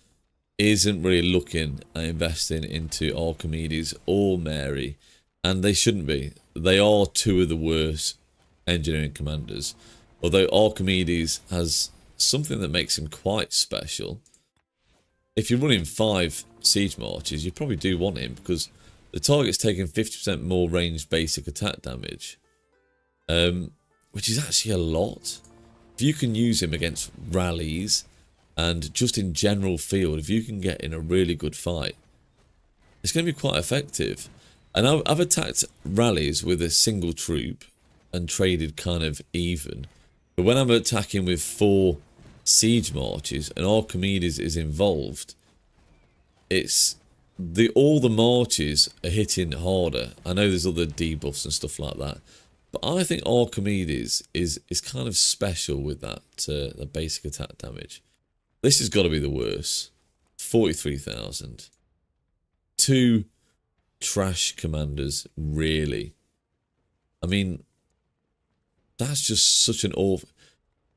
isn't really looking at investing into Archimedes or Mary, and they shouldn't be. They are two of the worst engineering commanders. Although Archimedes has something that makes him quite special. If you're running 5 siege marches, you probably do want him, because the target's taking 50% more ranged basic attack damage. Which is actually a lot. If you can use him against rallies and just in general field, if you can get in a really good fight, it's going to be quite effective. And I've attacked rallies with a single troop and traded kind of even. But when I'm attacking with 4 siege marches and Archimedes is involved, it's all the marches are hitting harder. I know there's other debuffs and stuff like that, but I think Archimedes is kind of special with that the basic attack damage. This has got to be the worst. 43,000. 2 trash commanders, really. I mean, that's just such an awful.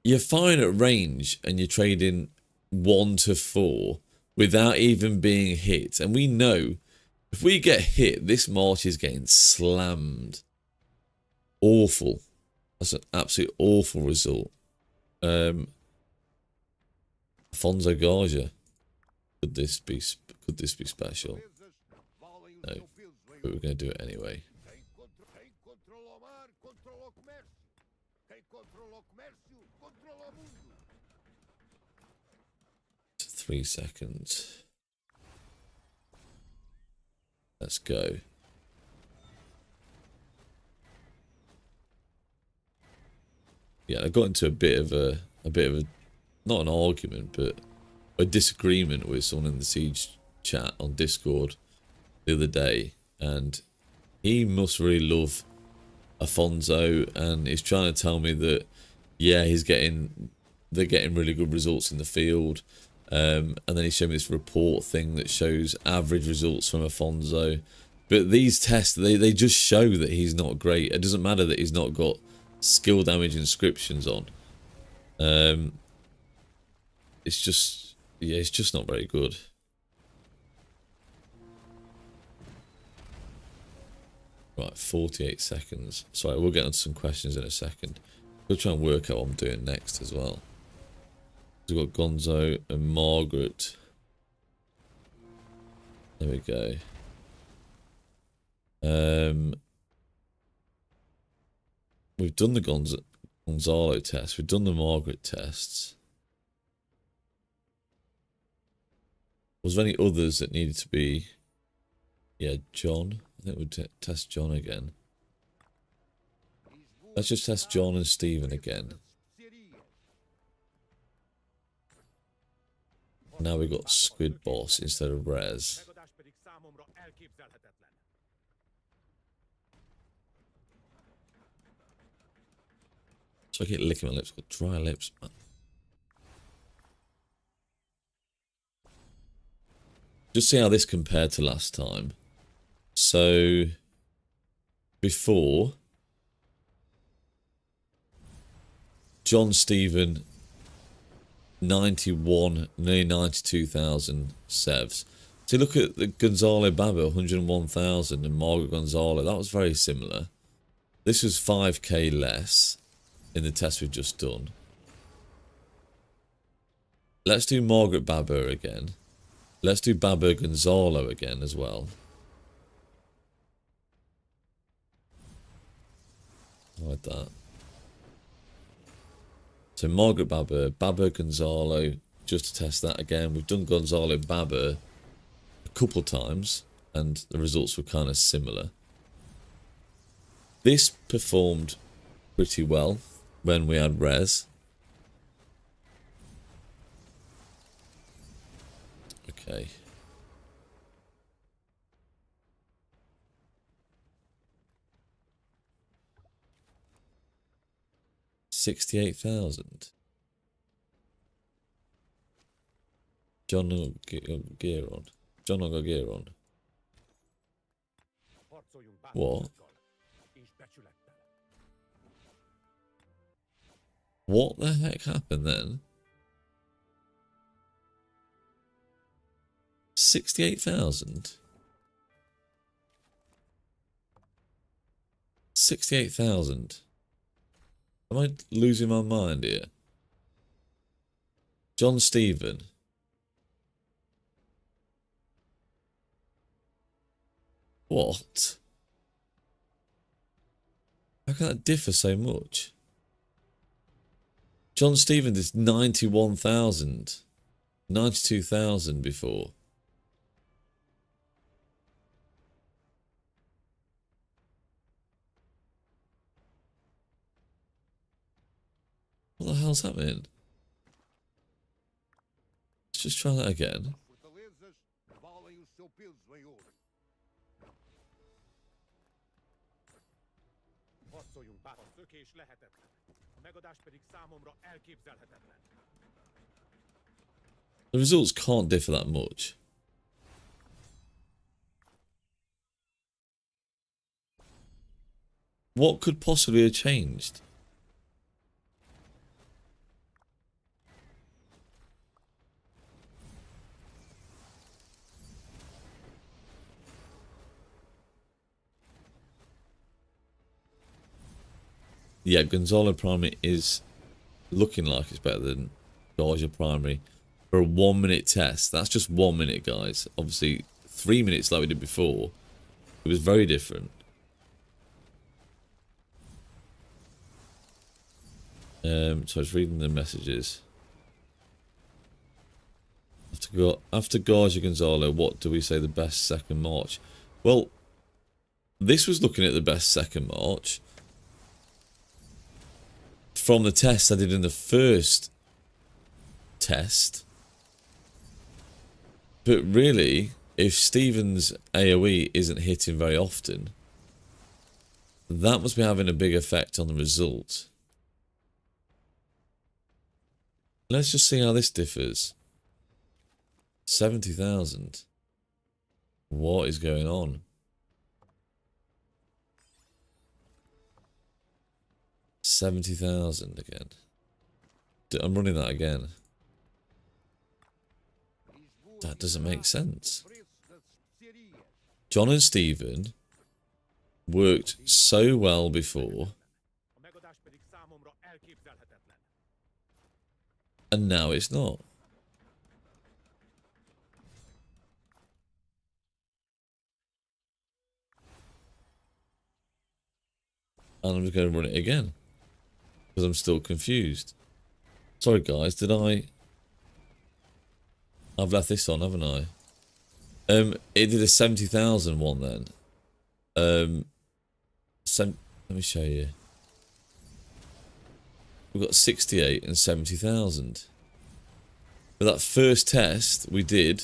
You're firing at range and you're trading 1 to 4 without even being hit. And we know if we get hit, this march is getting slammed. Awful. That's an absolute awful result. Afonso Garja. Could this be special? No. But we're going to do it anyway. 3 seconds. Let's go. Yeah, I got into a bit of a not an argument, but a disagreement with someone in the Siege chat on Discord the other day, and he must really love Afonso, and he's trying to tell me that yeah, they're getting really good results in the field, and then he showed me this report thing that shows average results from Afonso, but these tests they just show that he's not great. It doesn't matter that he's not got skill damage inscriptions on. It's just, yeah, it's just not very good. Right, 48 seconds. Sorry, we'll get onto some questions in a second. We'll try and work out what I'm doing next as well. We've got Gonzo and Margaret. There we go. We've done the Gonzalo test. We've done the Margaret tests. Was there any others that needed to be... Yeah, John. I think we'll test John again. Let's just test John and Stephen again. Now we've got Squid Boss instead of Rez. So I keep licking my lips. I've got dry lips, man. Just see how this compared to last time. So, before, John Stephen, 91, nearly 92,000 sevs. So look at the Gonzalo Baba, 101,000, and Margaret Gonzalo. That was very similar. This was 5k less in the test we've just done. Let's do Margaret Baba again. Let's do Baba Gonzalo again as well. Like that. So Margaret Baba, Baba Gonzalo, just to test that again. We've done Gonzalo Baba a couple times, and the results were kind of similar. This performed pretty well when we had Rez. Okay. $68,000. John got gear on. John got gear on. What? What the heck happened then? 68,000. 68,000. Am I losing my mind here? John Stephen. What? How can that differ so much? John Stephen is 91,000. 92,000 before. What the hell's happening? Let's just try that again. The results can't differ that much. What could possibly have changed? Yeah, Gonzalo Primary is looking like it's better than Garja Primary for a 1 minute test. That's just 1 minute, guys. Obviously, 3 minutes like we did before. It was very different. So I was reading the messages. After Garja Gonzalo, what do we say the best second march? Well, this was looking at the best second march. From the test I did in the first test. But really, if Stephen's AoE isn't hitting very often, that must be having a big effect on the result. Let's just see how this differs. 70,000. What is going on? 70,000 again. I'm running that again. That doesn't make sense. John and Stephen worked so well before, and now it's not. And I'm just going to run it again, because I'm still confused. Sorry guys, did I've left this on, haven't I? It did a 70,000 one then. Let me show you. We've got 68 and 70,000. But that first test we did,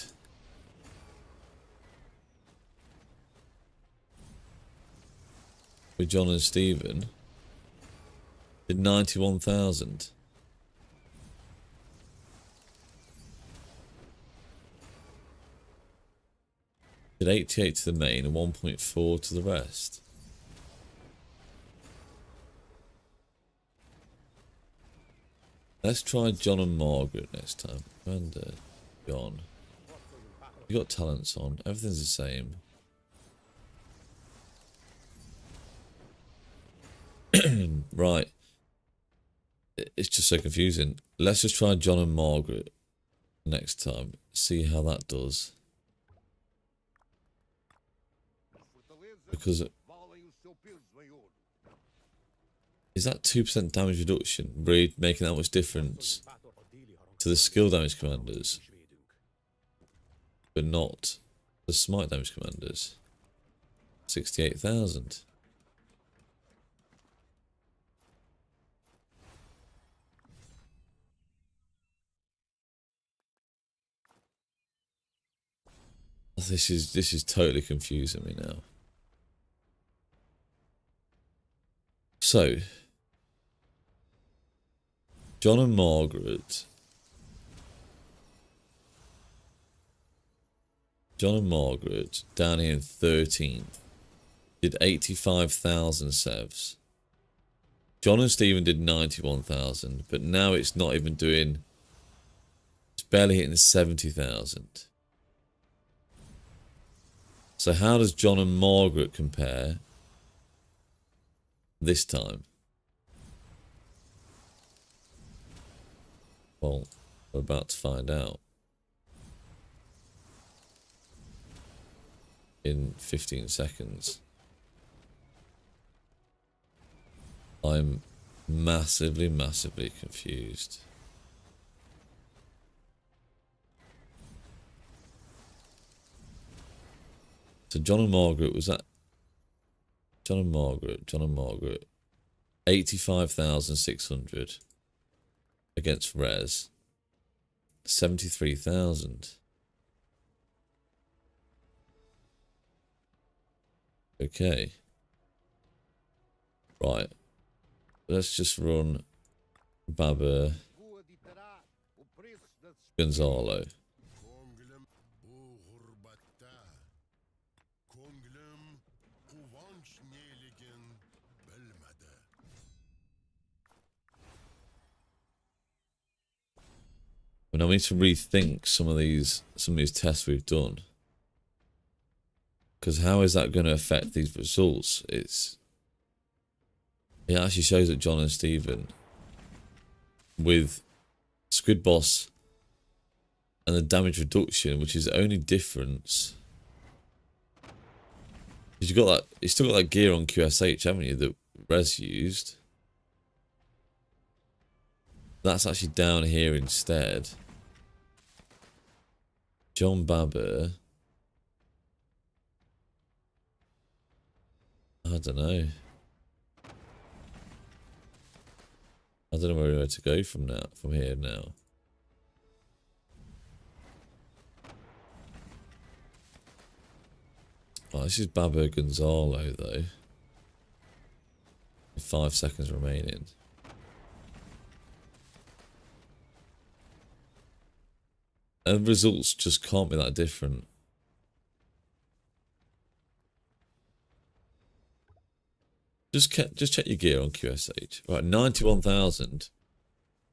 with John and Stephen, did 91,000. Did 88 to the main and 1.4 to the rest. Let's try John and Margaret next time. And John. You got talents on. Everything's the same. Right. It's just so confusing. Let's just try John and Margaret next time. See how that does. Because is that 2% damage reduction really making that much difference to the skill damage commanders, but not the smite damage commanders? 68,000. This is totally confusing me now. So, John and Margaret. John and Margaret down here in 13th did 85,000 sevs. John and Stephen did 91,000, but now it's not even doing. It's barely hitting 70,000. So how does John and Margaret compare this time? Well, we're about to find out in 15 seconds. I'm massively confused. So John and Margaret, was that John and Margaret 85,600 against Res 73,000. Okay, right, let's just run Baba Gonzalo. And I need to rethink some of these tests we've done, because how is that going to affect these results? It actually shows that John and Stephen with Squid Boss and the damage reduction, which is the only difference. Because you still got that gear on QSH, haven't you, that Res used? That's actually down here instead. John Babber I don't know. I don't know where to go from here now. Oh, this is Babo Gonzalo though. 5 seconds remaining. And the results just can't be that different. Just check your gear on QSH. Right, 91,000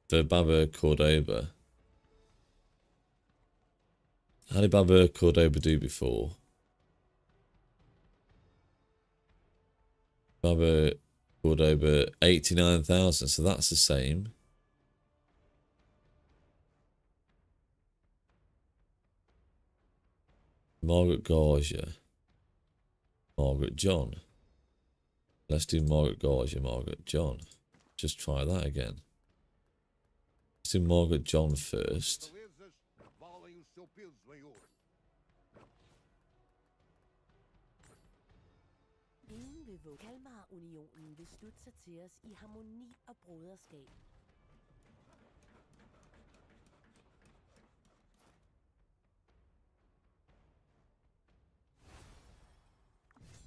for Baba Cordoba. How did Baba Cordoba do before? Baba Cordoba 89,000, so that's the same. Margaret Garja. Margaret John. Let's do Margaret Garja, Margaret John. Just try that again. Let's do Margaret John first. Kalmarunionen vil slutte sig til os i harmoni og broderskab.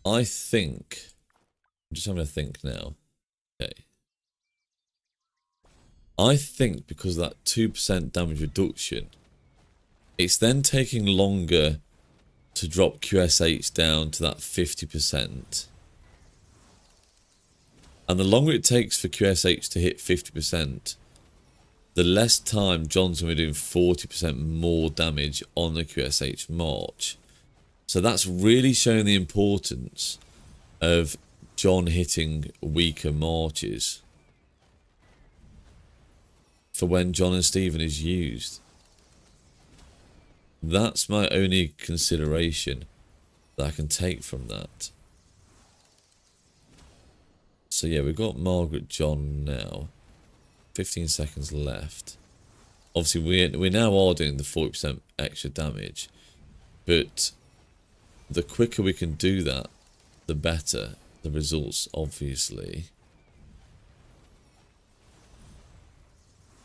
I think, I'm just having a think now. Okay. I think because of that 2% damage reduction, it's then taking longer to drop QSH down to that 50%. And the longer it takes for QSH to hit 50%, the less time John's going to be doing 40% more damage on the QSH march. So that's really showing the importance of John hitting weaker marches for when John and Stephen is used. That's my only consideration that I can take from that. So yeah, we've got Margaret John now. 15 seconds left. Obviously, we now are doing the 40% extra damage, but the quicker we can do that, the better the results, obviously.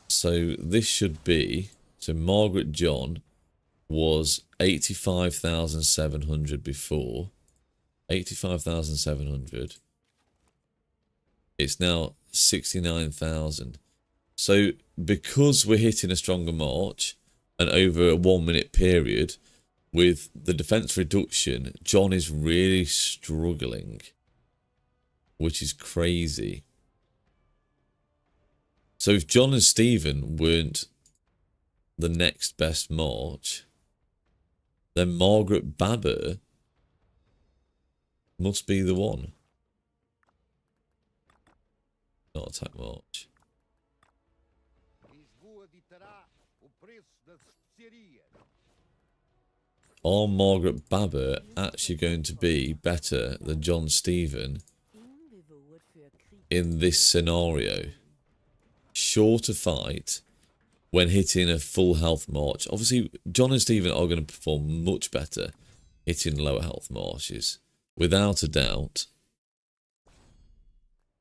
So this should be, so Margaret John was 85,700 before. 85,700. It's now 69,000. So because we're hitting a stronger march and over a 1 minute period, with the defense reduction, John is really struggling, which is crazy. So if John and Stephen weren't the next best march, then Margaret Babber must be the one. Not attack march. Are Margaret Babber actually going to be better than John Stephen in this scenario? Sure to fight when hitting a full health march. Obviously, John and Stephen are going to perform much better hitting lower health marches, without a doubt.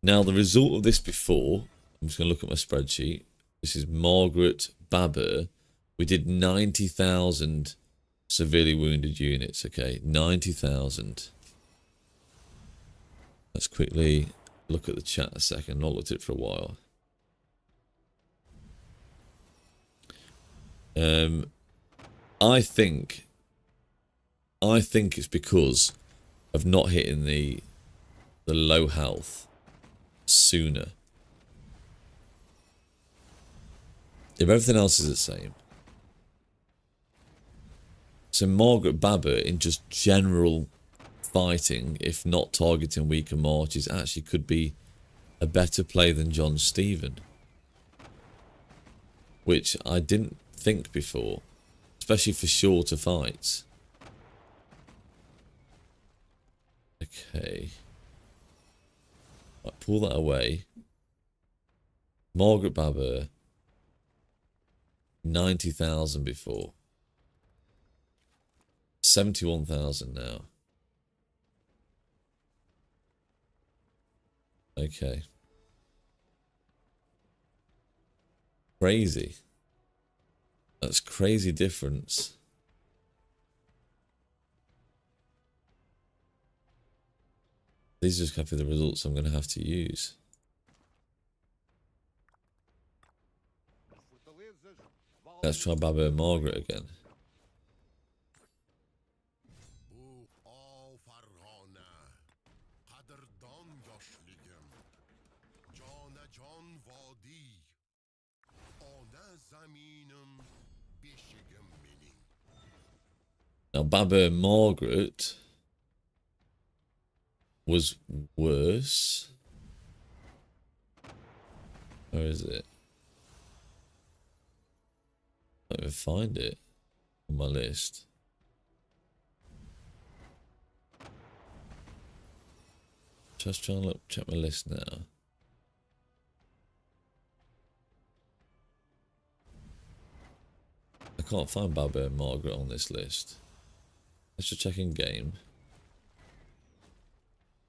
Now, the result of this before, I'm just going to look at my spreadsheet. This is Margaret Babber. We did 90,000 severely wounded units, okay? 90,000. Let's quickly look at the chat a second. Not looked at it for a while. I think it's because of not hitting the low health sooner. If everything else is the same. So Margaret Babber, in just general fighting, if not targeting weaker marches, actually could be a better play than John Stephen. Which I didn't think before, especially for shorter fights. Okay. Right, pull that away. Margaret Babber, 90,000 before. 71,000 now. Okay. Crazy. That's crazy difference. These just copy the results I'm going to have to use. Let's try Baba and Margaret again. Now Baba and Margaret was worse. Where is it? I can't even find it on my list. Just trying to check my list now. I can't find Baba and Margaret on this list. Let's just check in game.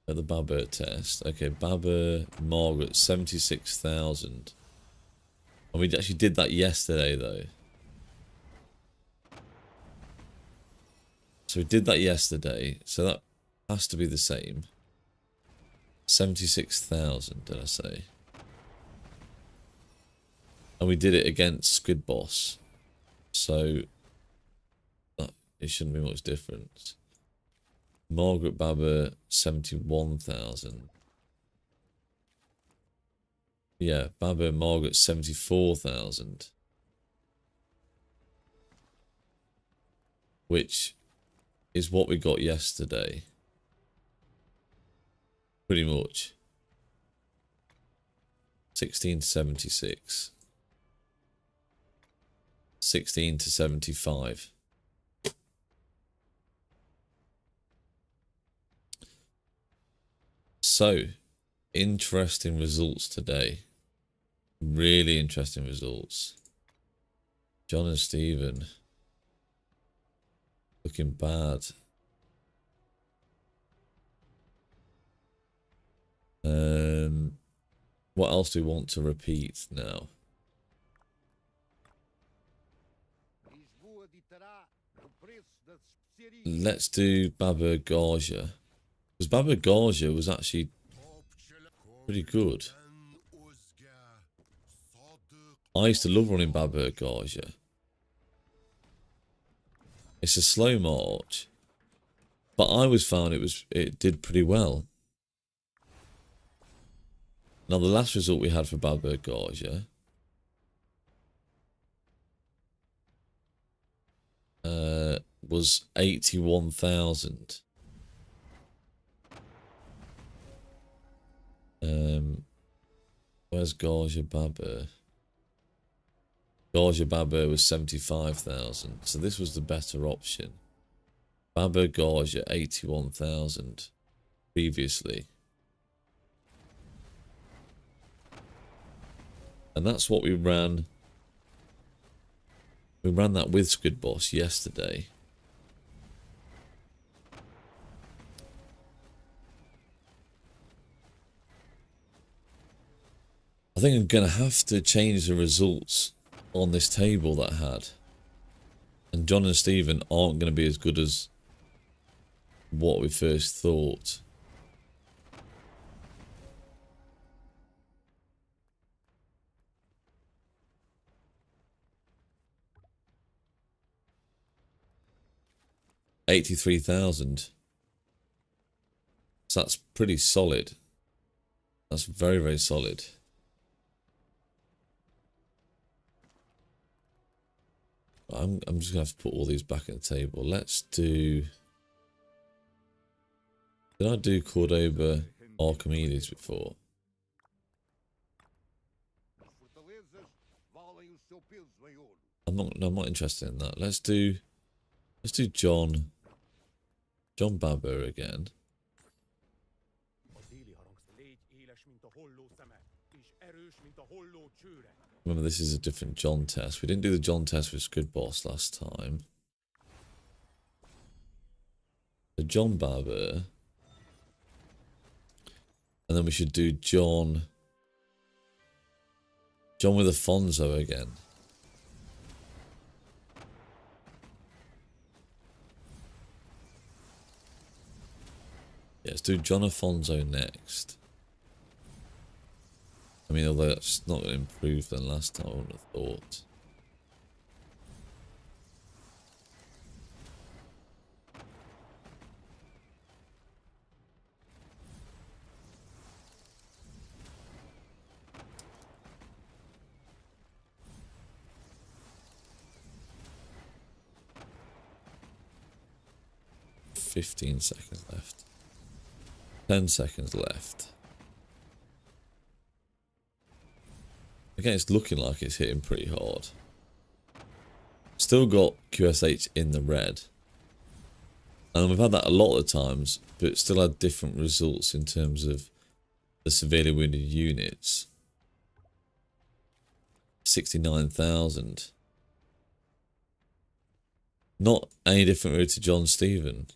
At the Baba test. Okay, Baba, Margaret, 76,000. And we actually did that yesterday though. So we did that yesterday. So that has to be the same. 76,000, did I say? And we did it against Squid Boss. So it shouldn't be much difference. Margaret Baba, 71,000. Yeah, Baba and Margaret, 74,000. Which is what we got yesterday. Pretty much. 16 to 76. 16 to 75. So, interesting results today. Really interesting results. John and Stephen looking bad. What else do we want to repeat now? Let's do Baba Gaja. Because Baba Gaja was actually pretty good. I used to love running Baba Gaja. It's a slow march, but I always found it did pretty well. Now the last result we had for Baba Gaja was 81,000. Where's Gaja Baba? Gaja Baba was 75,000. So this was the better option. Baba Gaja 81,000 previously. And that's what we ran. We ran that with Squid Boss yesterday. I think I'm going to have to change the results on this table that I had. And John and Stephen aren't going to be as good as what we first thought. $83,000. So that's pretty solid. That's very, very solid. I'm just gonna have to put all these back at the table. Let's do. Did I do Cordoba Archimedes before? I'm not interested in that. Let's do John Baba again. Remember, this is a different John test. We didn't do the John test with Squid Boss last time. The John Baba. And then we should do John. John with Afonso again. Yeah, let's do John Afonso next. I mean, although that's not going to improve than last time, I would have thought. $15 seconds left. 10 seconds left. Again, it's looking like it's hitting pretty hard. Still got QSH in the red. And we've had that a lot of times, but still had different results in terms of the severely wounded units. 69,000. Not any different really to John Stephen.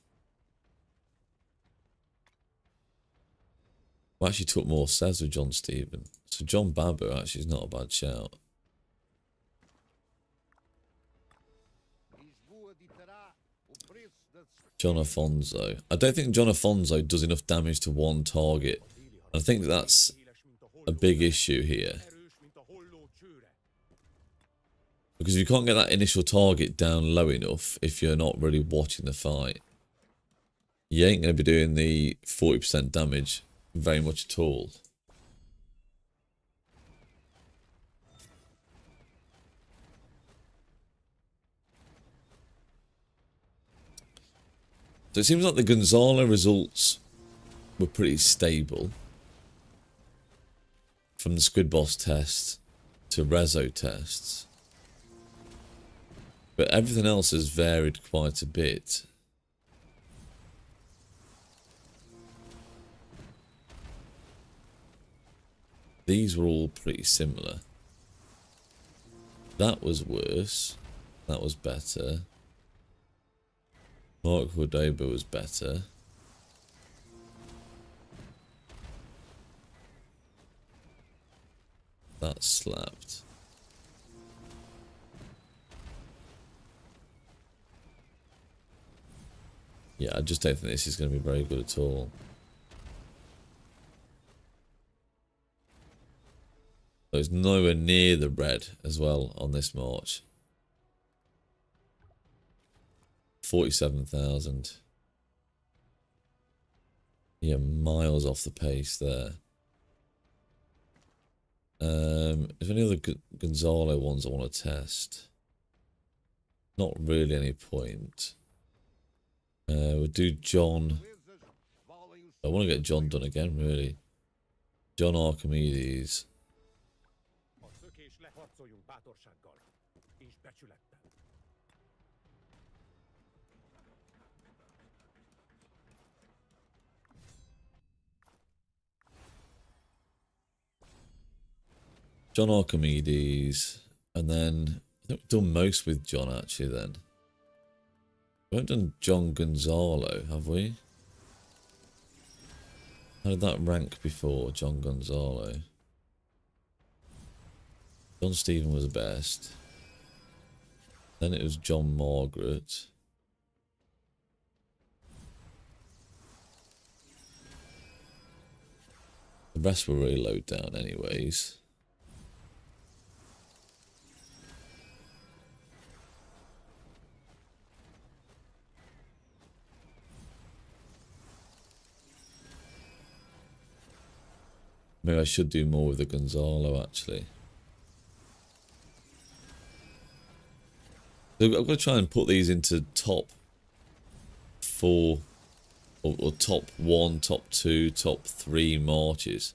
I actually took more says with John Stephen. So John Babbo actually is not a bad shout. John Afonso. I don't think John Afonso does enough damage to one target. I think that's a big issue here. Because you can't get that initial target down low enough if you're not really watching the fight. You ain't going to be doing the 40% damage very much at all. So it seems like the Gonzalo results were pretty stable. From the Squid Boss test to Rezo tests. But everything else has varied quite a bit. These were all pretty similar. That was worse. That was better. Mark Cordoba was better. That slapped. Yeah, I just don't think this is going to be very good at all. There's nowhere near the red as well on this march. 47,000. Yeah, miles off the pace there. Is there any other Gonzalo ones I want to test? Not really any point. We'll do John. I want to get John done again, really. John Archimedes. John Archimedes. And then I think we've done most with John actually then. We haven't done John Gonzalo, have we? How did that rank before, John Gonzalo? John Stephen was best. Then it was John Margaret. The rest were really low down anyways. Maybe I should do more with the Gonzalo actually. So I've got to try and put these into top 4 or top 1, top 2, top 3 marches.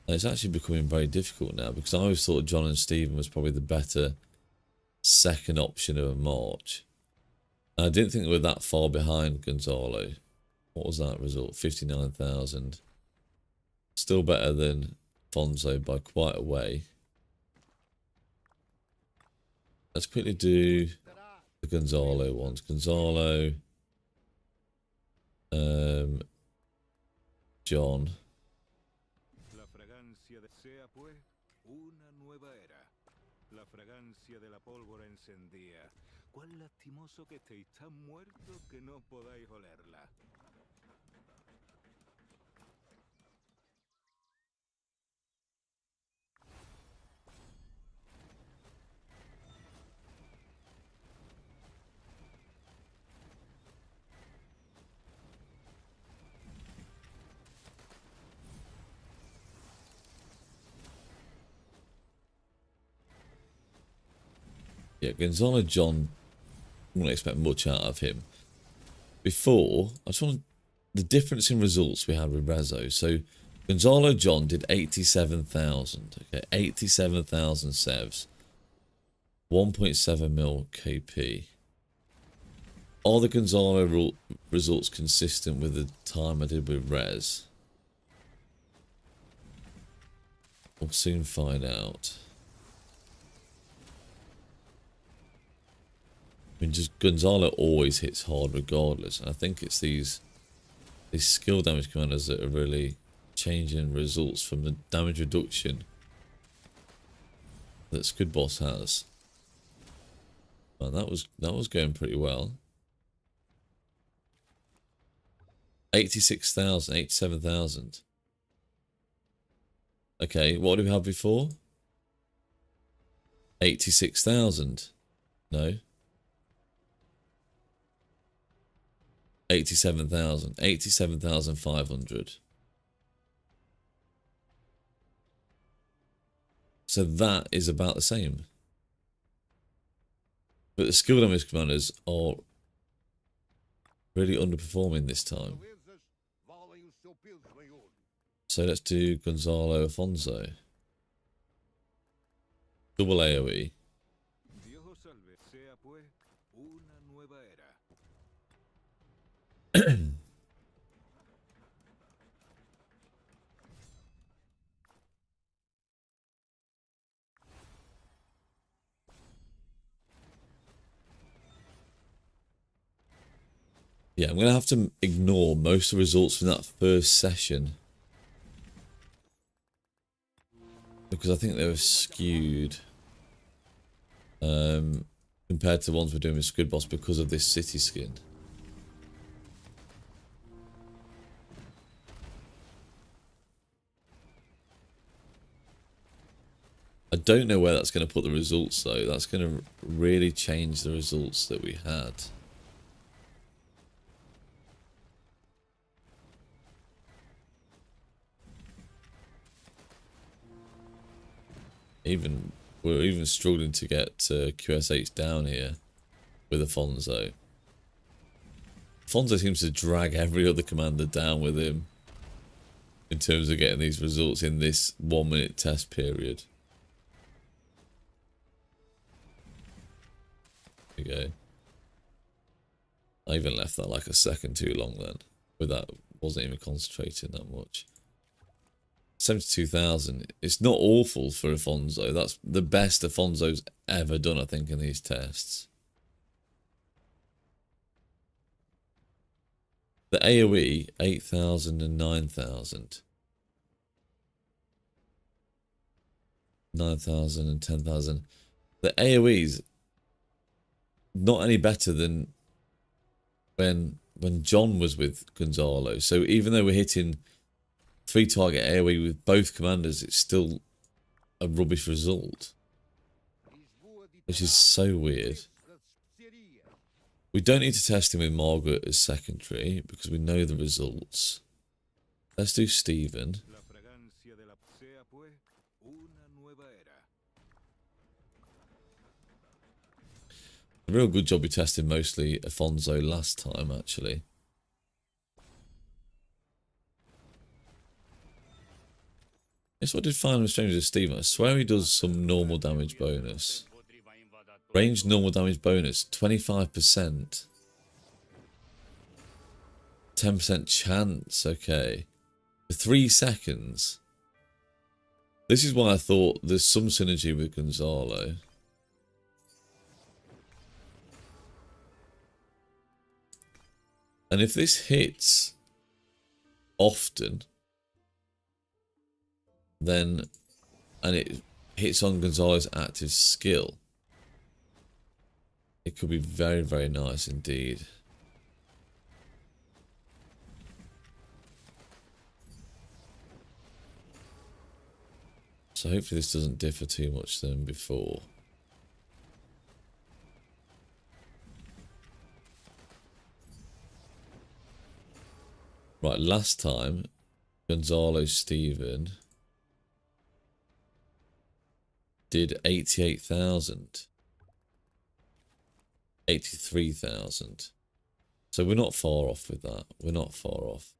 And it's actually becoming very difficult now because I always thought John and Stephen was probably the better second option of a march. And I didn't think they were that far behind Gonzalo. What was that result? 59,000. Still better than Fonzo by quite a way. Let's quickly do the Gonzalo ones. Gonzalo. John. sea pues una nueva era. La fragancia de la pólvora encendía. Cuán lastimoso que estéis tan muertos que no podáis olerla. Yeah, Gonzalo John, I wouldn't expect much out of him. Before, I just want the difference in results we had with Rezo. So, Gonzalo John did 87,000. Okay, 87,000 sevs. 1.7 mil KP. Are the Gonzalo results consistent with the time I did with Rez? We'll soon find out. I mean, just Gonzalo always hits hard regardless. And I think it's these skill damage commanders that are really changing results from the damage reduction that Squid Boss has. And that was going pretty well. 86,000, 87,000. Okay, what did we have before? 86,000. No. 87,000. 87,500. So that is about the same. But the skill damage commanders are really underperforming this time. So let's do Gonzalo Afonso. Double AoE. Dios os salve, sea pues una nueva era. Yeah, I'm going to have to ignore most of the results from that first session. Because I think they were skewed. Compared to the ones we're doing with Squid Boss because of this city skin. I don't know where that's going to put the results though. That's going to really change the results that we had. We're even struggling to get QSH down here with Afonso. Afonso seems to drag every other commander down with him in terms of getting these results in this 1 minute test period. There we go. I even left that like a second too long then. With that, wasn't even concentrating that much. 72,000. It's not awful for Afonso. That's the best Afonso's ever done, I think, in these tests. The AoE, 8,000 and 9,000. 9,000 and 10,000. The AoE's not any better than when John was with Gonzalo. So even though we're hitting 3 target AoE with both commanders, it's still a rubbish result. Which is so weird. We don't need to test him with Margaret as secondary because we know the results. Let's do Stephen. A real good job we tested mostly Afonso last time, actually. Yes, what I did find with Stranger Stephen. I swear he does some normal damage bonus. Range normal damage bonus, 25%. 10% chance, okay. For 3 seconds. This is why I thought there's some synergy with Gonzalo. And if this hits often, then and it hits on Gonzalo's active skill, it could be very, very nice indeed. So hopefully this doesn't differ too much than before. Right, last time, Gonzalo Stephen did 88,000. 83,000. So we're not far off with that. We're not far off.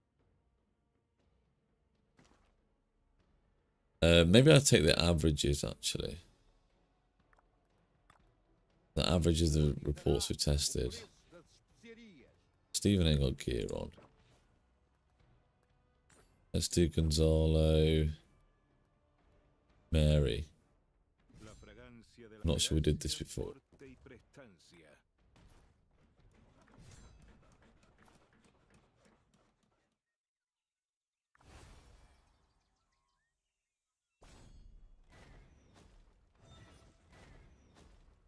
Maybe I'll take the averages actually. The averages of the reports we tested. Stephen ain't got gear on. Let's do Gonzalo. Mary. I'm not sure we did this before.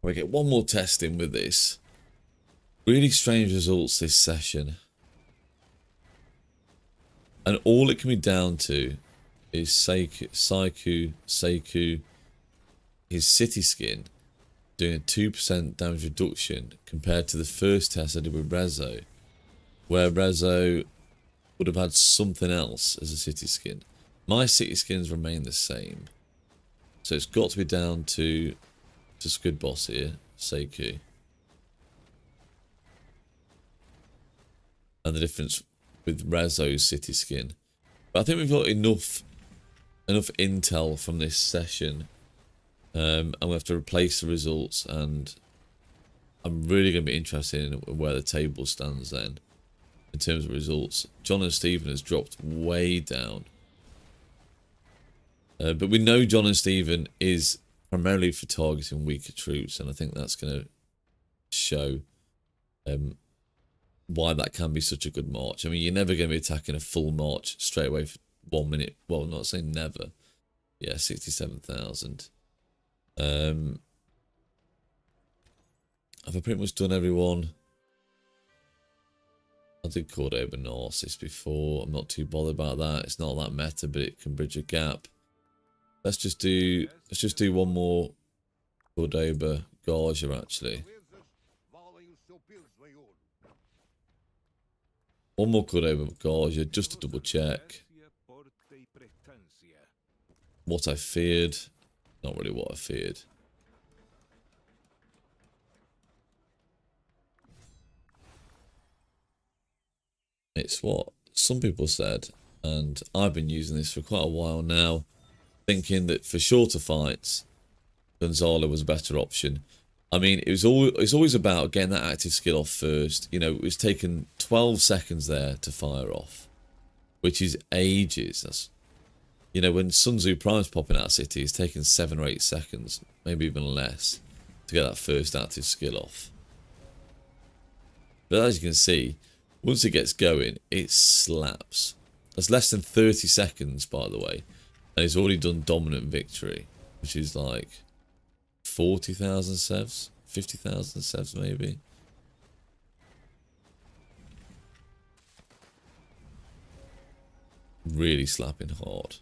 We get one more test in with this. Really strange results this session. And all it can be down to is Seiku, his city skin, doing a 2% damage reduction compared to the first test I did with Rezo, where Rezo would have had something else as a city skin. My city skins remain the same. So it's got to be down to Squid Boss here, Seiku. And the difference with Rezo's city skin. But I think we've got enough intel from this session. And we have to replace the results, and I'm really going to be interested in where the table stands then in terms of results. John and Stephen has dropped way down. But we know John and Stephen is primarily for targeting weaker troops, and I think that's going to show why that can be such a good march. I mean, you're never going to be attacking a full march straight away for 1 minute. Well, not saying never. Yeah, 67,000. Have I pretty much done everyone? I did Cordoba Narcissus before. I'm not too bothered about that. It's not that meta, but it can bridge a gap. Let's just do one more Cordoba Garja actually. One more Cordoba Garja just to double check. What I feared. Not really what I feared. It's what some people said, and I've been using this for quite a while now, thinking that for shorter fights, Gonzalo was a better option. I mean, it's always about getting that active skill off first. You know, it was taking 12 seconds there to fire off, which is ages. That's, you know, when Sun Tzu Prime's popping out of City, it's taking 7 or 8 seconds, maybe even less, to get that first active skill off. But as you can see, once it gets going, it slaps. That's less than 30 seconds, by the way. And it's already done Dominant Victory, which is like 40,000 sevs, 50,000 sevs maybe. Really slapping hard.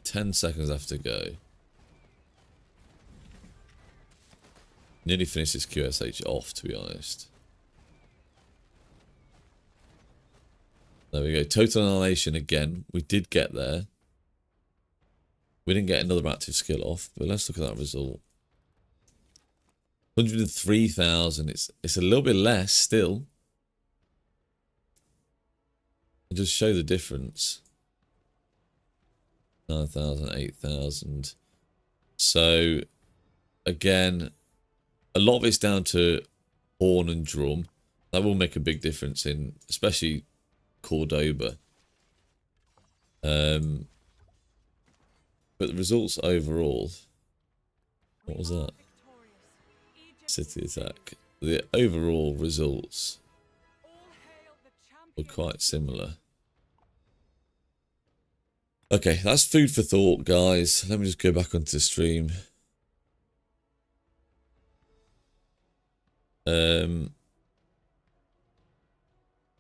10 seconds left to go. Nearly finished this QSH off, to be honest. There we go. Total Annihilation again. We did get there. We didn't get another active skill off, but let's look at that result. 103,000. It's a little bit less still. It just show the difference. 9,000, 8,000. So, again, a lot of it's down to horn and drum. That will make a big difference in, especially Cordoba. But the results overall, what was that? City attack. The overall results were quite similar. Okay, that's food for thought, guys. Let me just go back onto the stream.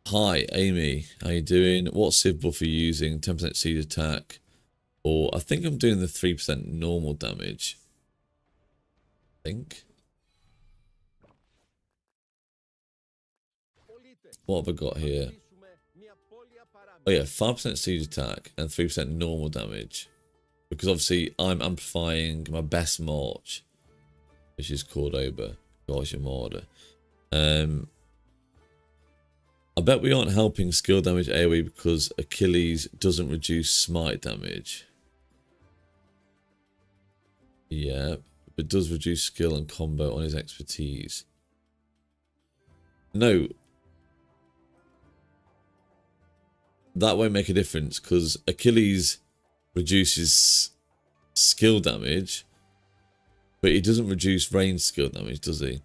Hi, Amy. How you doing? What civ buff are you using? 10% siege attack. Or I think I'm doing the 3% normal damage. I think. What have I got here? Oh yeah, 5% siege attack and 3% normal damage. Because obviously I'm amplifying my best march, which is Cordoba, Gajamada. I bet we aren't helping skill damage AoE because Achilles doesn't reduce smite damage. Yeah, but does reduce skill and combo on his expertise. No. That won't make a difference because Achilles reduces skill damage, but he doesn't reduce range skill damage, does he?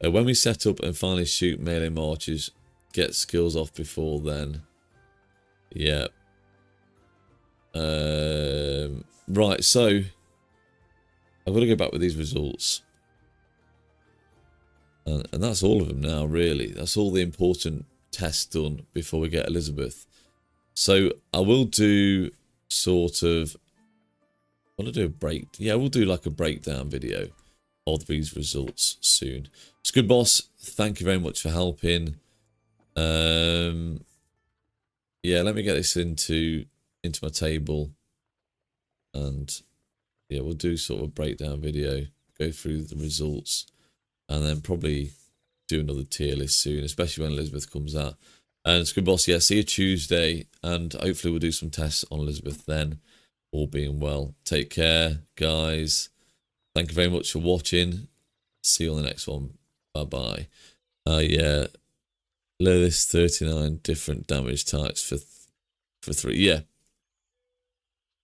When we set up and finally shoot melee marches, get skills off before then. Yeah. Right, so I've got to go back with these results. And that's all of them now, really. That's all the important tests done before we get Elizabeth. So I will do sort of... I want to do a break... Yeah, we'll do like a breakdown video of these results soon. Squid Boss, thank you very much for helping. Yeah, let me get this into my table. And yeah, we'll do sort of a breakdown video. Go through the results. And then probably do another tier list soon, especially when Elizabeth comes out. And Squid Boss, yeah, see you Tuesday. And hopefully we'll do some tests on Elizabeth then. All being well. Take care, guys. Thank you very much for watching. See you on the next one. Bye-bye. Yeah. Lilith 39 different damage types for 3. Yeah.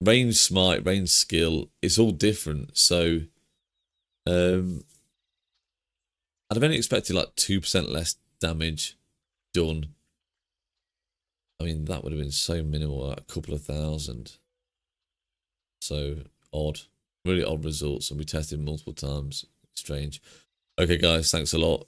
Range smite, range skill, it's all different. So I'd have only expected like 2% less damage done. I mean, that would have been so minimal, like a couple of thousand. So odd. Really odd results, and we tested multiple times. Strange. Okay, guys, thanks a lot.